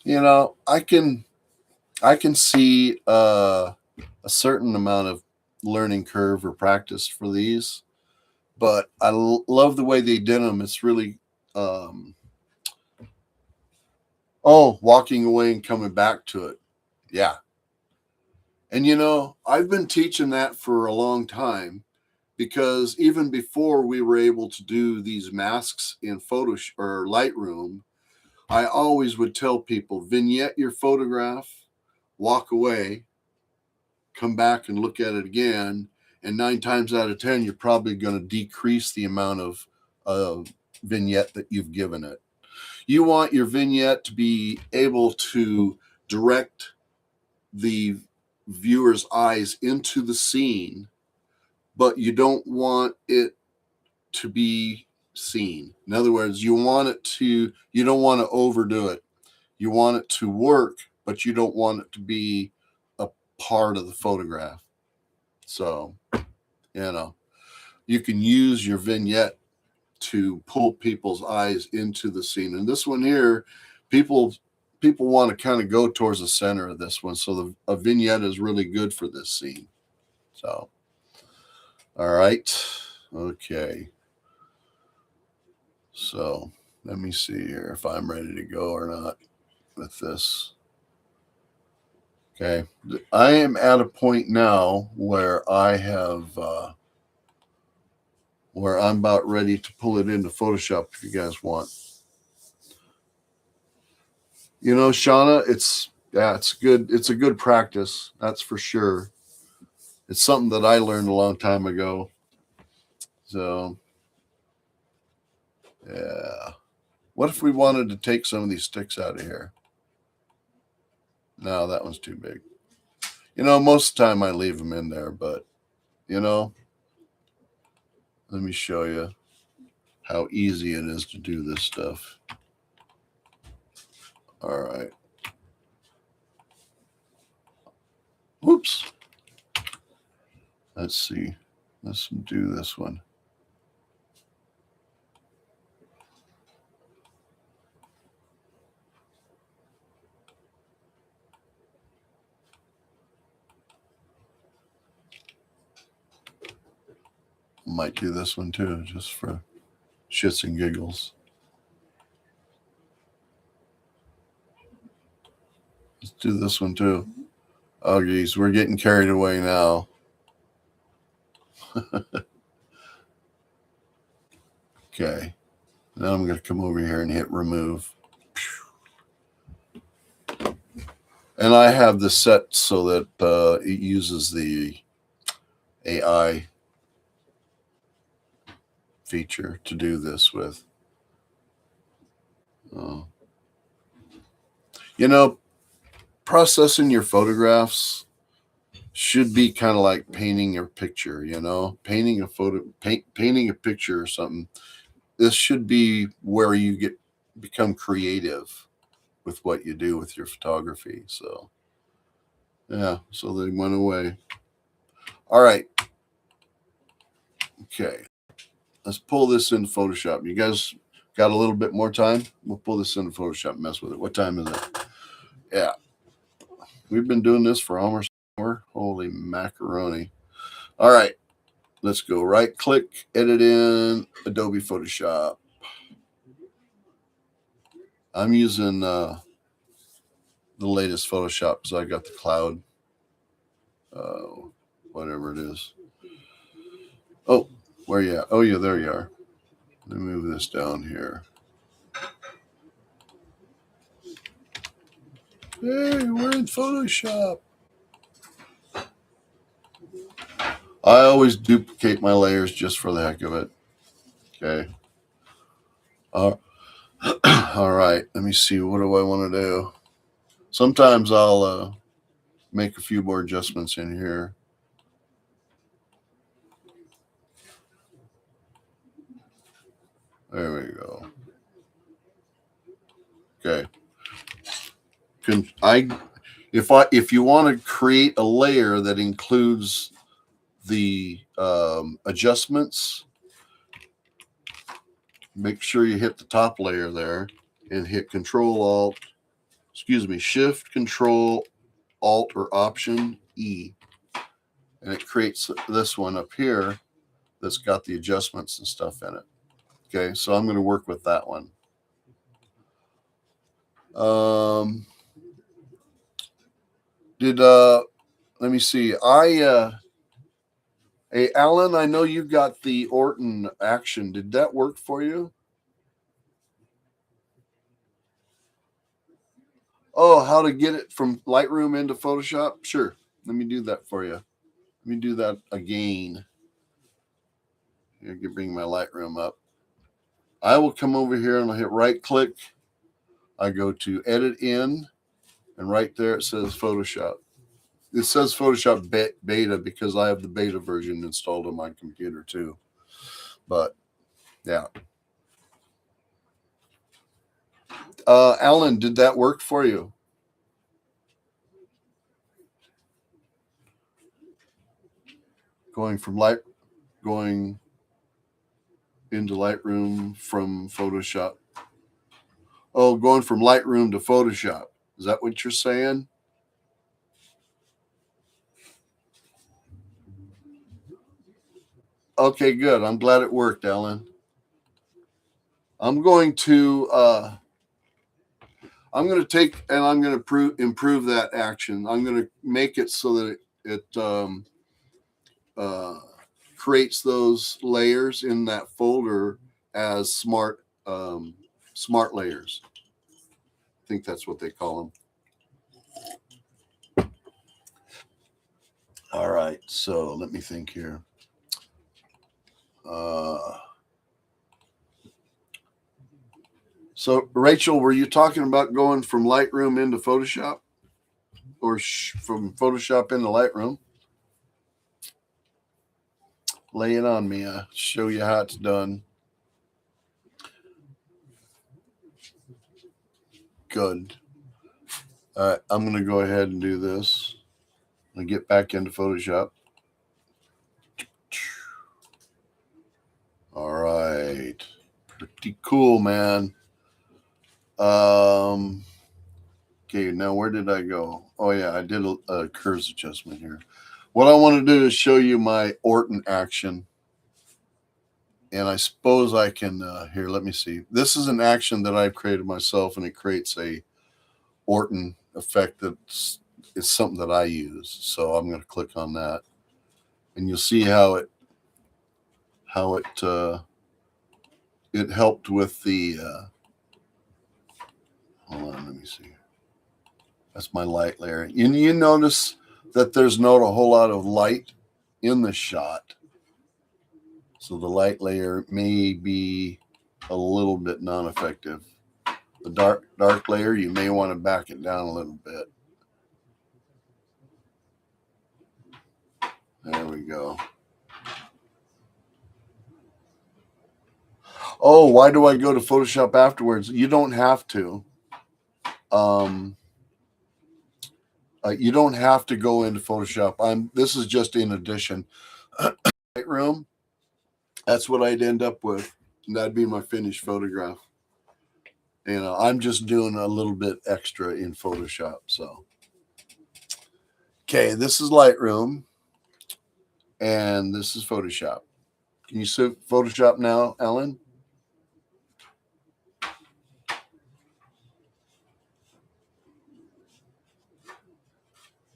I can see a certain amount of learning curve or practice for these, but I love the way they did them. It's really, walking away and coming back to it. Yeah. And I've been teaching that for a long time, because even before we were able to do these masks in Photoshop or Lightroom, I always would tell people, vignette your photograph, walk away, come back and look at it again. And 9 times out of 10, you're probably going to decrease the amount of vignette that you've given it. You want your vignette to be able to direct the viewer's eyes into the scene, but you don't want it to be seen. In other words, you don't want to overdo it. You want it to work, but you don't want it to be a part of the photograph. So, you can use your vignette to pull people's eyes into the scene. And this one here, people want to kind of go towards the center of this one. So a vignette is really good for this scene. So, all right. Okay. So let me see here if I'm ready to go or not with this. Okay, I am at a point now where I have where I'm about ready to pull it into Photoshop if you guys want. You know, Shauna, it's good. It's a good practice, that's for sure. It's something that I learned a long time ago. So, yeah. What if we wanted to take some of these sticks out of here? No, that one's too big. You know, most of the time I leave them in there, but, you know, let me show you how easy it is to do this stuff. All right. Whoops. Let's see. Let's do this one. Might do this one too, just for shits and giggles. Let's do this one too. Oh, geez, we're getting carried away now. Okay. Now I'm going to come over here and hit remove. And I have this set so that it uses the AI feature to do this with. You know, processing your photographs should be kind of like painting your picture, you know, painting a picture or something. This should be where you become creative with what you do with your photography. So, yeah, so they went away. All right. Okay. Let's pull this into Photoshop. You guys got a little bit more time? We'll pull this into Photoshop and mess with it. What time is it? Yeah. We've been doing this for almost an hour. Holy macaroni. All right. Let's go right click, edit in Adobe Photoshop. I'm using the latest Photoshop because I got the cloud, whatever it is. Oh, where you at? Oh, yeah, there you are. Let me move this down here. Hey, we're in Photoshop. I always duplicate my layers just for the heck of it. Okay. All right. Let me see. What do I want to do? Sometimes I'll make a few more adjustments in here. There we go. Okay. If you want to create a layer that includes the adjustments, make sure you hit the top layer there and hit Shift Control Alt or Option E, and it creates this one up here that's got the adjustments and stuff in it. Okay, so I'm going to work with that one. Let me see. Hey, Alan, I know you got the Orton action. Did that work for you? Oh, how to get it from Lightroom into Photoshop? Sure. Let me do that for you. Let me do that again. I can bring my Lightroom up. I will come over here and I'll hit right click. I go to edit in, and right there it says Photoshop. It says Photoshop beta because I have the beta version installed on my computer too. But yeah. Alan, did that work for you? Going into Lightroom from Photoshop. Oh, going from Lightroom to Photoshop. Is that what you're saying? Okay, good. I'm glad it worked, Alan. I'm going to take and I'm going to improve that action. I'm going to make it so that it uh, creates those layers in that folder as smart layers. I think that's what they call them. All right, so let me think here. So Rachel, were you talking about going from Lightroom into Photoshop, or from Photoshop into Lightroom? Lay it on me. I'll show you how it's done. Good. All right, I'm going to go ahead and do this. And get back into Photoshop. All right. Pretty cool, man. Okay, now where did I go? Oh, yeah, I did a curves adjustment here. What I want to do is show you my Orton action. And I suppose I can, here, let me see. This is an action that I've created myself, and it creates a Orton effect it's something that I use. So I'm going to click on that. And you'll see how it helped with the, hold on, let me see. That's my light layer. And you notice that there's not a whole lot of light in the shot. So the light layer may be a little bit non-effective. The dark layer, you may want to back it down a little bit. There we go. Oh, why do I go to Photoshop afterwards? You don't have to. You don't have to go into Photoshop. This is just in addition. Lightroom, that's what I'd end up with. And that'd be my finished photograph. I'm just doing a little bit extra in Photoshop. So, okay, this is Lightroom, and this is Photoshop. Can you see Photoshop now, Ellen?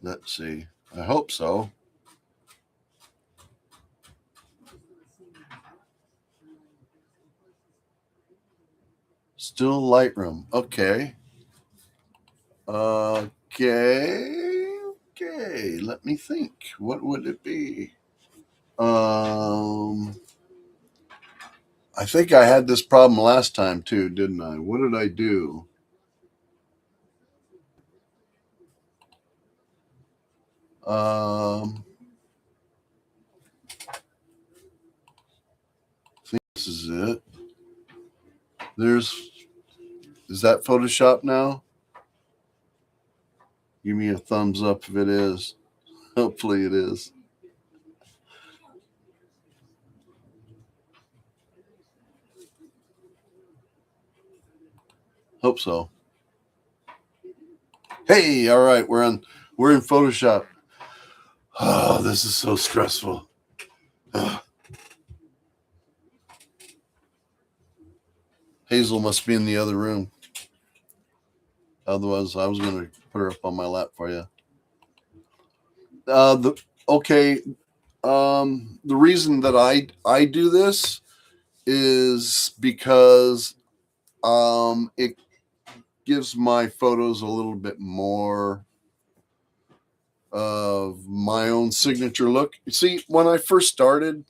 Let's see. I hope so. Still Lightroom. Okay. Okay. Let me think. What would it be? I think I had this problem last time too, didn't I? What did I do? I think this is it. Is that Photoshop now? Give me a thumbs up if it is. Hopefully it is. Hope so. Hey, all right, we're in Photoshop. Oh, this is so stressful. Hazel must be in the other room. Otherwise, I was going to put her up on my lap for you. The reason that I do this is because it gives my photos a little bit more of my own signature look. You see, when I first started,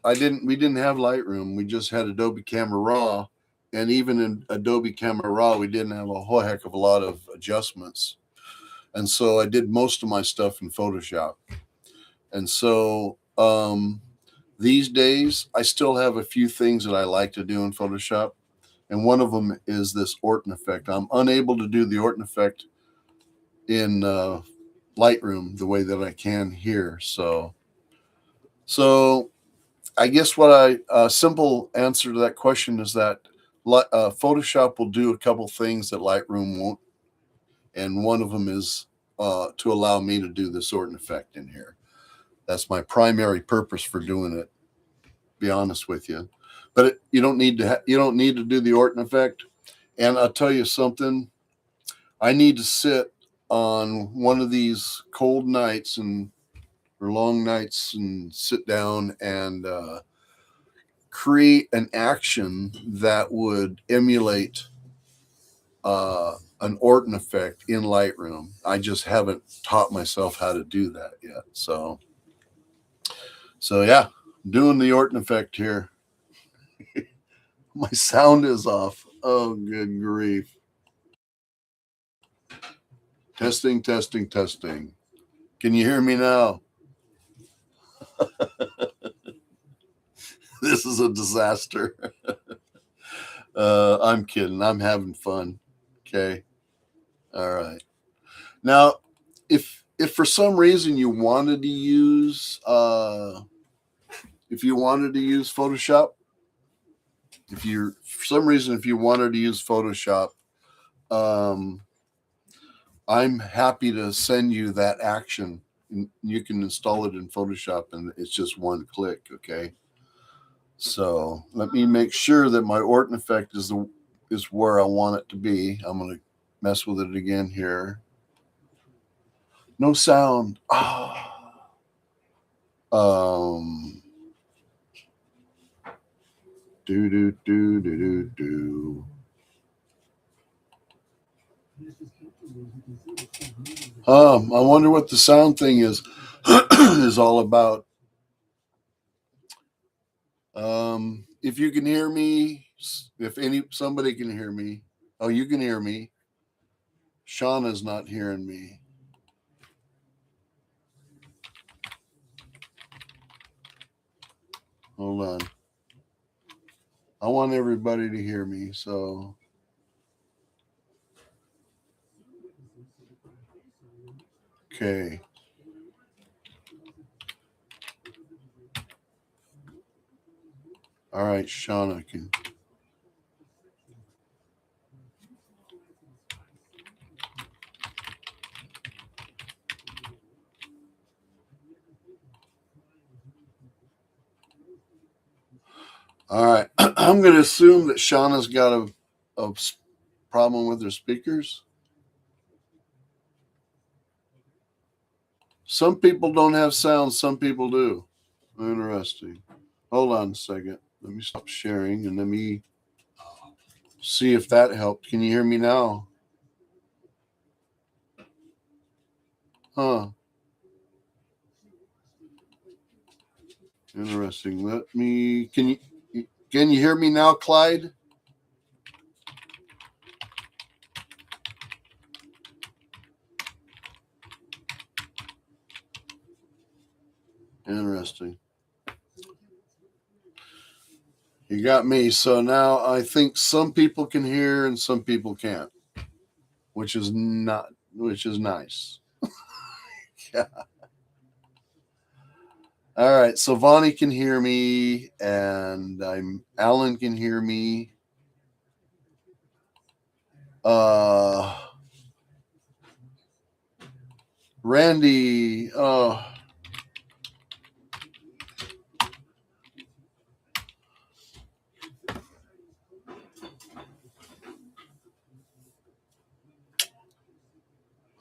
we didn't have Lightroom. We just had Adobe Camera Raw, and even in Adobe Camera Raw, we didn't have a whole heck of a lot of adjustments. And so I did most of my stuff in Photoshop. And so these days, I still have a few things that I like to do in Photoshop. And one of them is this Orton effect. I'm unable to do the Orton effect in Lightroom the way that I can here. So I guess a simple answer to that question is that Photoshop will do a couple things that Lightroom won't. And one of them is to allow me to do this Orton effect in here. That's my primary purpose for doing it, to be honest with you. but you don't need to do the Orton effect. And I'll tell you something. I need to sit on one of these cold nights or long nights and sit down and create an action that would emulate an Orton effect in Lightroom. I just haven't taught myself how to do that yet. So yeah, doing the Orton effect here. My sound is off. Oh, good grief. Testing, testing, testing. Can you hear me now? This is a disaster. I'm kidding. I'm having fun. Okay. All right. Now, if for some reason you wanted to use Photoshop, if you wanted to use Photoshop, I'm happy to send you that action. You can install it in Photoshop, and it's just one click. Okay. So let me make sure that my Orton effect is where I want it to be. I'm going to mess with it again here. No sound. Do do do do do do. I wonder what the sound thing is is all about. If you can hear me, if somebody can hear me. Oh, you can hear me. Shauna's not hearing me. Hold on. I want everybody to hear me, so okay. All right, Shauna can. All right. I'm going to assume that Shauna's got a problem with her speakers. Some people don't have sound, some people do. Interesting. Hold on a second. Let me stop sharing and let me see if that helped. Can you hear me now? Huh. Interesting. Can you hear me now, Clyde? Interesting. You got me. So now I think some people can hear and some people can't, which is nice. Yeah. All right. So Vonnie can hear me and Alan can hear me. Randy,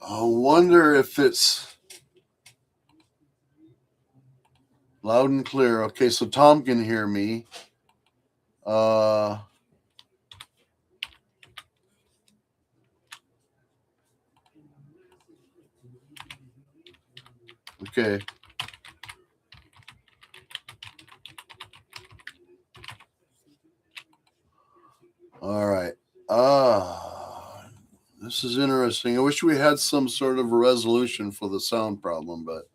I wonder if it's loud and clear. Okay, so Tom can hear me. Okay. All right. This is interesting. I wish we had some sort of a resolution for the sound problem, but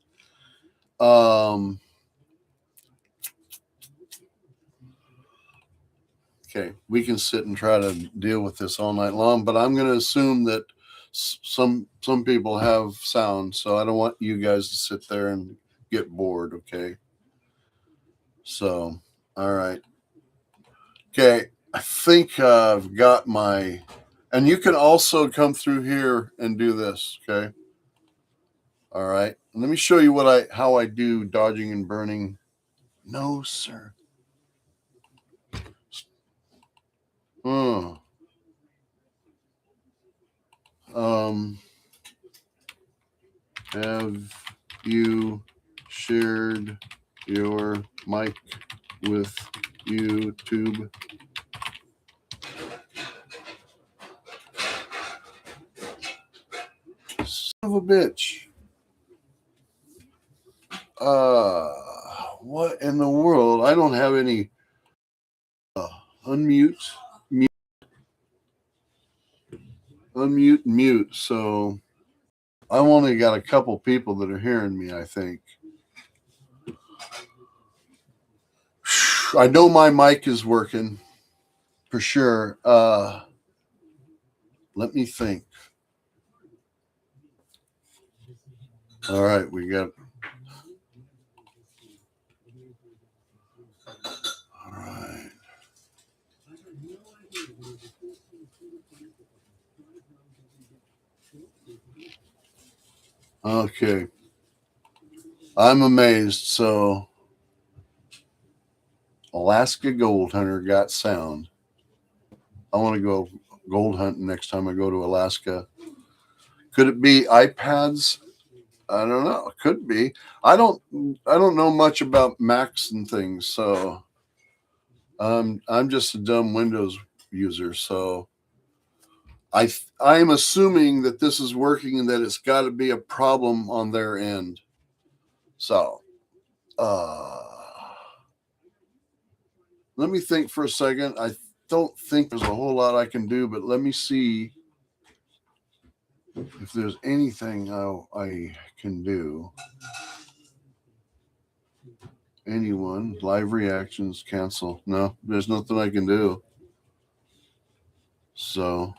okay, we can sit and try to deal with this all night long, but I'm going to assume that some people have sound, so I don't want you guys to sit there and get bored, okay? So, all right. Okay, I think I've got and you can also come through here and do this, okay? All right. Let me show you how I do dodging and burning. No, sir. Hmm. Have you shared your mic with YouTube? Son of a bitch. What in the world? I don't have any unmute, mute. So I've only got a couple people that are hearing me, I think. I know my mic is working for sure. Let me think. All right, we got. All right. Okay. I'm amazed. So, Alaska Gold Hunter got sound. I want to go gold hunting next time I go to Alaska. Could it be iPads? I don't know. It could be. I don't know much about Macs and things, so I'm just a dumb Windows user. So I'm assuming that this is working and that it's got to be a problem on their end. So let me think for a second. I don't think there's a whole lot I can do, but let me see if there's anything I can do. Anyone? Live reactions, cancel. No, there's nothing I can do. So,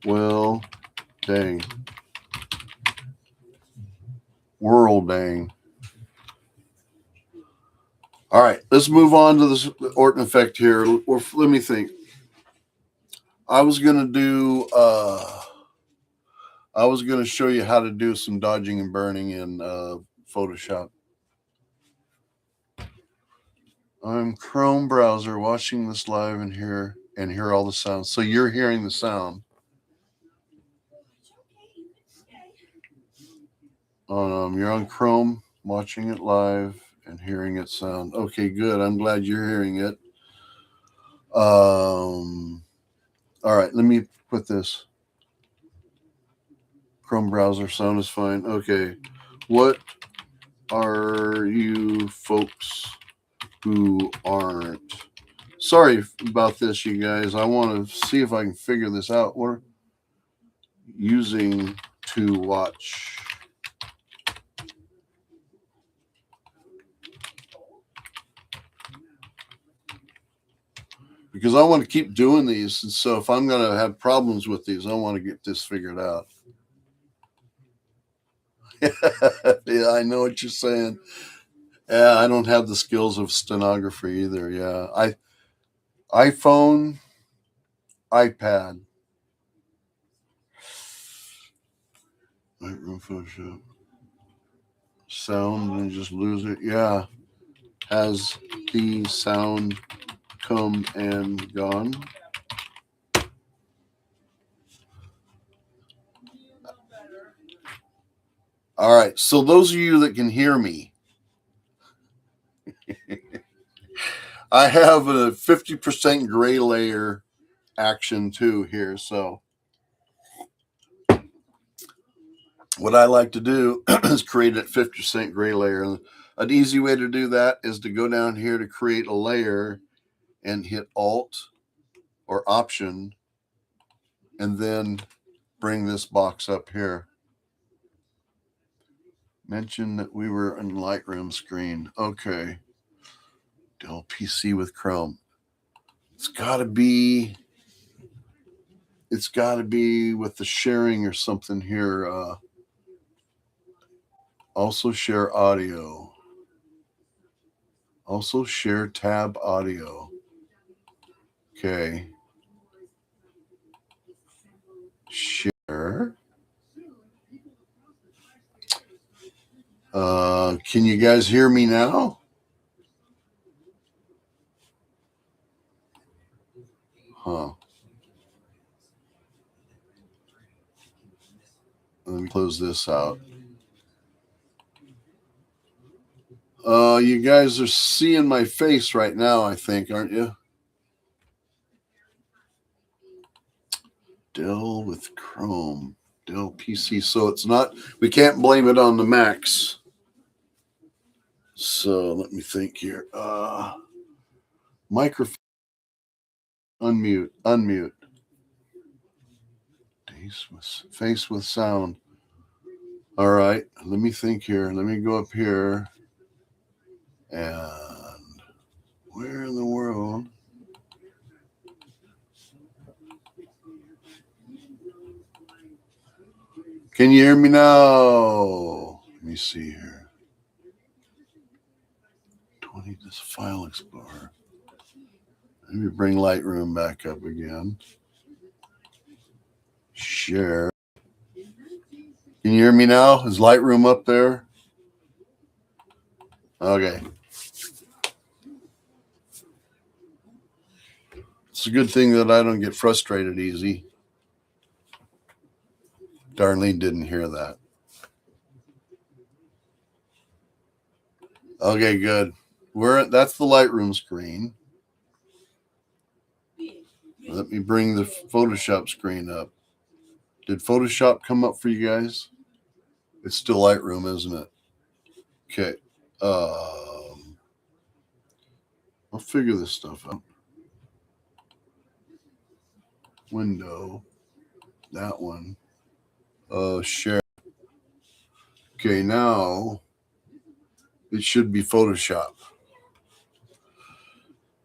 well, dang. World dang. All right, let's move on to this Orton effect here. Let me think. I was gonna show you how to do some dodging and burning in Photoshop. I'm Chrome browser watching this live and hear all the sounds. So you're hearing the sound. You're on Chrome watching it live and hearing it sound. Okay, good. I'm glad you're hearing it. All right, let me put this. Chrome browser sound is fine. Okay. What are you folks who aren't? Sorry about this, you guys. I want to see if I can figure this out. We're using to watch. Because I want to keep doing these. And so if I'm going to have problems with these, I want to get this figured out. Yeah, I know what you're saying. Yeah, I don't have the skills of stenography either. Yeah. iPhone, iPad. Lightroom, Photoshop. Sound and just lose it. Yeah. Has the sound come and gone? All right. So those of you that can hear me, I have a 50% gray layer action too here. So what I like to do is create a 50% gray layer. And an easy way to do that is to go down here to create a layer and hit Alt or Option and then bring this box up here. Mention that we were in Lightroom screen. Okay. Dell PC with Chrome. It's got to be with the sharing or something here. Also share audio. Also share tab audio. Okay. Share. Can you guys hear me now? close this out. You guys are seeing my face right now, I think, aren't you? Dell with Chrome, Dell PC. So it's not, we can't blame it on the Macs. So let me think here. Microphone, unmute. Face with sound. All right, let me think here. Let me go up here. And where in the world? Can you hear me now? Let me see here. 20, this file explorer. Let me bring Lightroom back up again. Share. Can you hear me now? Is Lightroom up there? Okay. It's a good thing that I don't get frustrated easy. Darlene didn't hear that. Okay, good. That's the Lightroom screen. Let me bring the Photoshop screen up. Did Photoshop come up for you guys? It's still Lightroom, isn't it? Okay. I'll figure this stuff out. Window. That one. Share. Okay, now it should be Photoshop.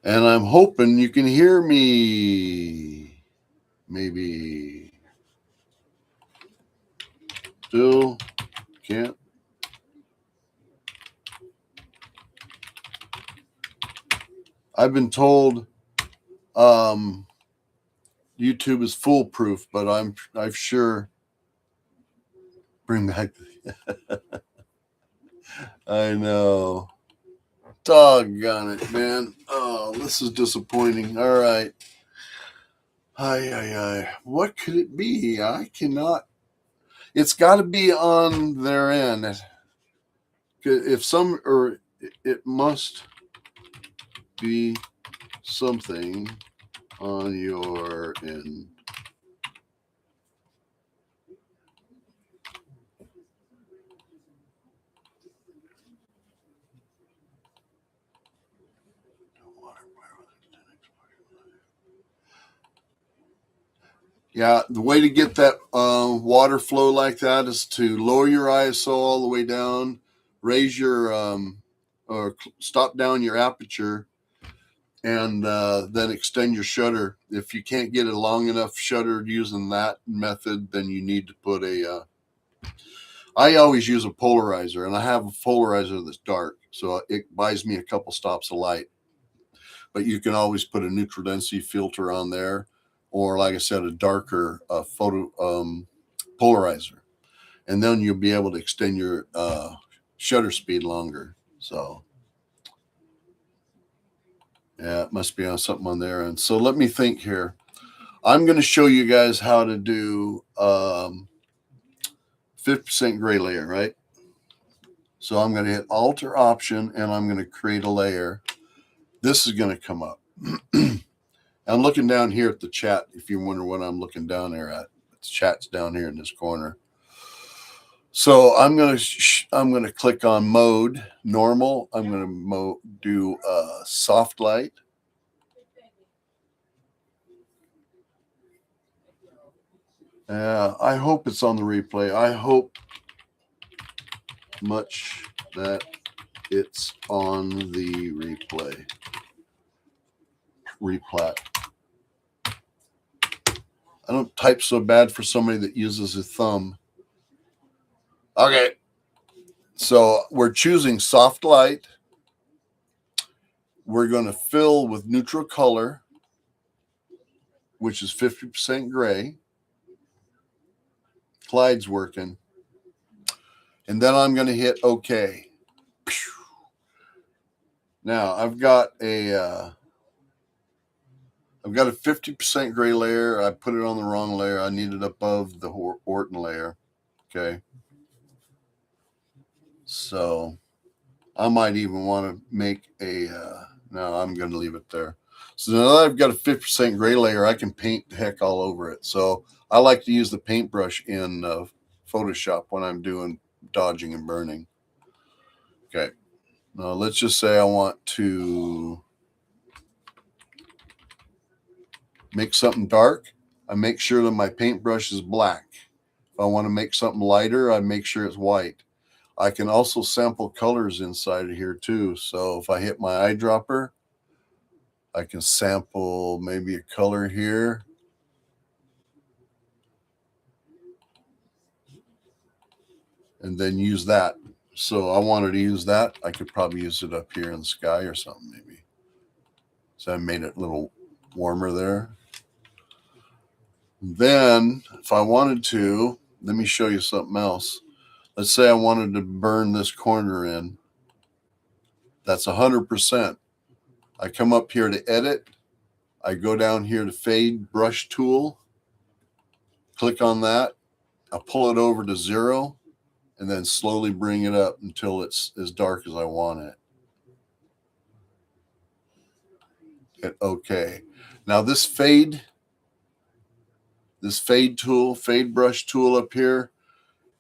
And I'm hoping you can hear me. Maybe. Still can't. I've been told YouTube is foolproof, but I've sure bring back. I know. Doggone it, man. Oh, this is disappointing. All right. What could it be? I cannot. It's got to be on their end. It must be something on your end. Yeah, the way to get that water flow like that is to lower your ISO all the way down, raise your or stop down your aperture, and then extend your shutter. If you can't get a long enough shutter using that method, then you need to put I always use a polarizer, and I have a polarizer that's dark, so it buys me a couple stops of light. But you can always put a neutral density filter on there, or like I said, a darker photo polarizer, and then you'll be able to extend your shutter speed longer. So yeah, it must be on something on there. And so let me think here. I'm going to show you guys how to do 50% gray layer, right? So I'm going to hit Alt or Option, and I'm going to create a layer. This is going to come up. I'm looking down here at the chat. If you wonder what I'm looking down there at, the chat's down here in this corner. So I'm gonna click on Mode, Normal. I'm gonna do Soft Light. I hope it's on the replay. I hope much that it's on the replat. I don't type so bad for somebody that uses a thumb. Okay, so we're choosing soft light. We're going to fill with neutral color, which is 50% gray. Clyde's working. And then I'm going to hit OK. Now I've got a 50% gray layer. I put it on the wrong layer. I need it above the Orton layer. Okay. So I might even want to make a, no, I'm going to leave it there. So now that I've got a 50% gray layer, I can paint the heck all over it. So I like to use the paintbrush in Photoshop when I'm doing dodging and burning. Okay. Now let's just say I want to make something dark. I make sure that my paintbrush is black. If I want to make something lighter, I make sure it's white. I can also sample colors inside of here too. So if I hit my eyedropper, I can sample maybe a color here. And then use that. So I wanted to use that. I could probably use it up here in the sky or something maybe. So I made it a little warmer there. Then if I wanted to, let me show you something else. Let's say I wanted to burn this corner in. That's 100%. I come up here to edit. I go down here to fade brush tool. Click on that. I pull it over to 0 and then slowly bring it up until it's as dark as I want it. Hit OK. Now this fade tool, fade brush tool up here,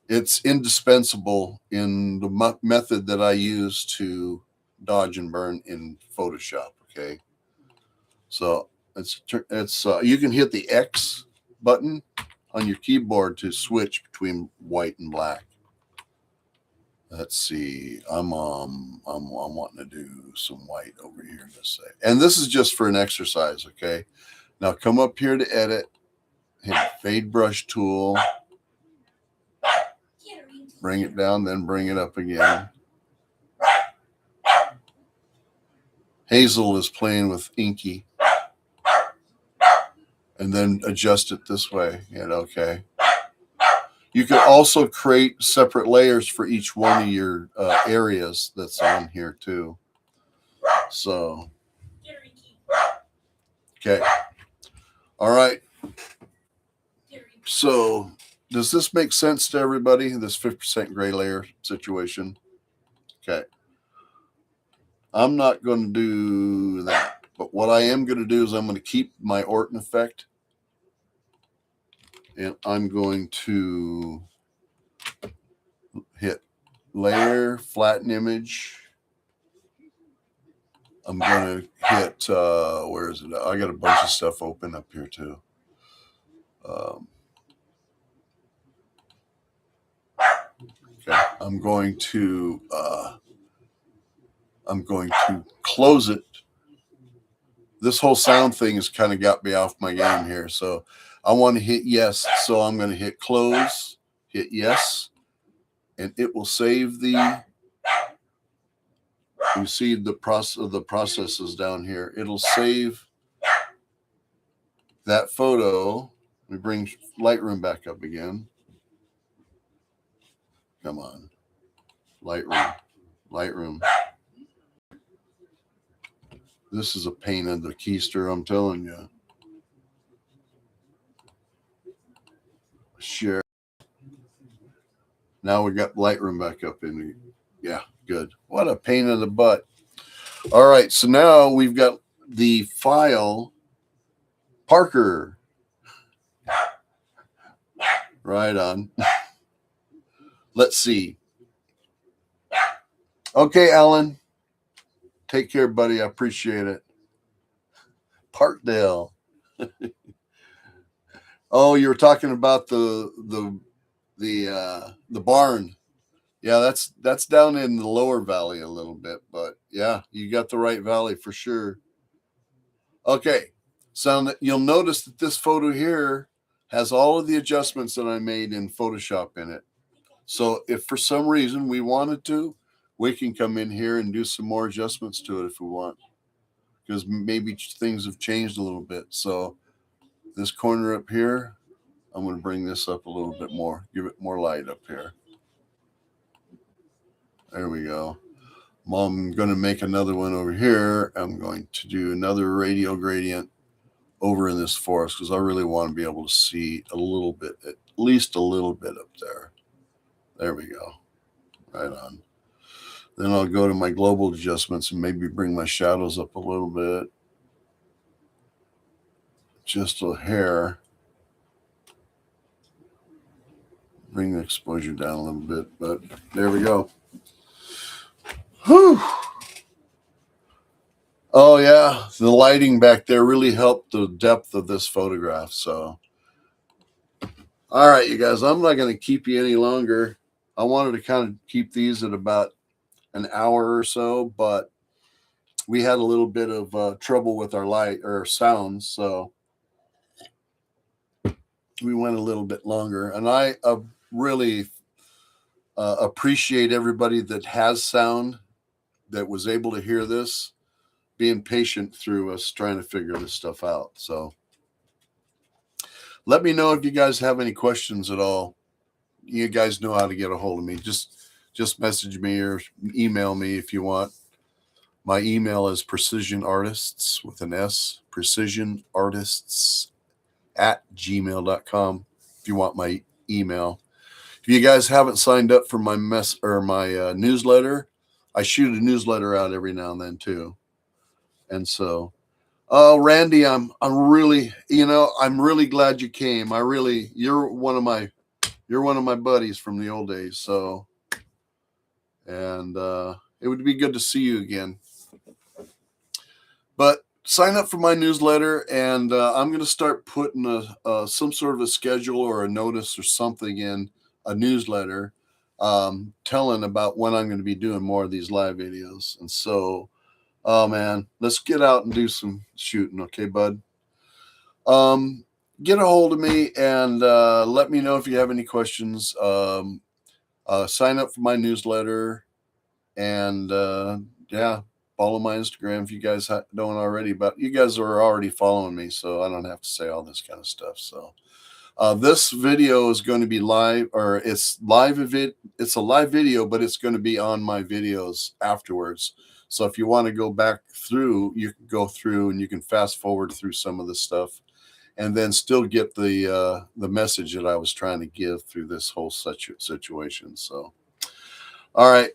it's indispensable in the method that I use to dodge and burn in Photoshop. Okay. So it's you can hit the X button on your keyboard to switch between white and black. Let's see. I'm wanting to do some white over here. Let's say, and this is just for an exercise. Okay. Now come up here to edit. Hit fade brush tool. Bring it down, then bring it up again. Hazel is playing with Inky. And then adjust it this way. Hit OK. You can also create separate layers for each one of your areas that's on here too. So, okay. All right. So, does this make sense to everybody, this 50% gray layer situation? Okay. I'm not going to do that. But what I am going to do is I'm going to keep my Orton effect. And I'm going to hit layer, flatten image. I'm going to hit, where is it? I got a bunch of stuff open up here too. Okay. I'm going to close it. This whole sound thing has kind of got me off my game here. So I want to hit yes. So I'm going to hit close, hit yes, and it will save the, you see the processes down here. It'll save that photo. Let me bring Lightroom back up again. Come on. Lightroom. This is a pain in the keister, I'm telling you. Share. Now we got Lightroom back up in. Yeah, good. What a pain in the butt. All right, so now we've got the file Parker. Right on. Let's see. Okay, Alan. Take care, buddy. I appreciate it. Parkdale. Oh, you were talking about the barn. Yeah, that's down in the lower valley a little bit, but yeah, you got the right valley for sure. Okay, so you'll notice that this photo here has all of the adjustments that I made in Photoshop in it. So if for some reason we wanted to, we can come in here and do some more adjustments to it if we want, because maybe things have changed a little bit. So this corner up here, I'm going to bring this up a little bit more, give it more light up here. There we go. I'm going to make another one over here. I'm going to do another radial gradient over in this forest because I really want to be able to see a little bit, at least a little bit up there. There we go. Right on. Then I'll go to my global adjustments and maybe bring my shadows up a little bit. Just a hair. Bring the exposure down a little bit, but there we go. Whew. Oh yeah, the lighting back there really helped the depth of this photograph. So, all right, you guys, I'm not going to keep you any longer. I wanted to kind of keep these at about an hour or so, but we had a little bit of trouble with our light or sound, so we went a little bit longer. And I really appreciate everybody that has sound that was able to hear this, being patient through us trying to figure this stuff out. So let me know if you guys have any questions at all. You guys know how to get a hold of me. Just message me or email me if you want. My email is precisionartists with an S, precisionartists@gmail.com if you want my email. If you guys haven't signed up for my newsletter, I shoot a newsletter out every now and then too. And so, Randy, I'm really, I'm really glad you came. You're one of my buddies from the old days. So, and it would be good to see you again. But sign up for my newsletter, and I'm going to start putting some sort of a schedule or a notice or something in a newsletter, telling about when I'm going to be doing more of these live videos. And so, oh man, let's get out and do some shooting, okay, bud? Get a hold of me and let me know if you have any questions. Sign up for my newsletter, and yeah, follow my Instagram if you guys don't already. But you guys are already following me, so I don't have to say all this kind of stuff. So this video is going to be live, or it's live. It's a live video, but it's going to be on my videos afterwards. So if you want to go back through, you can go through and you can fast forward through some of the stuff, and then still get the message that I was trying to give through this whole situation. So, all right,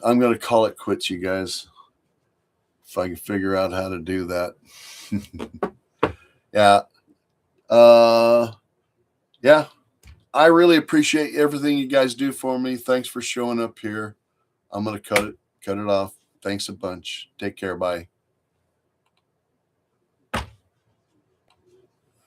I'm going to call it quits, you guys. If I can figure out how to do that. Yeah. Yeah. I really appreciate everything you guys do for me. Thanks for showing up here. I'm going to cut it off. Thanks a bunch. Take care. Bye.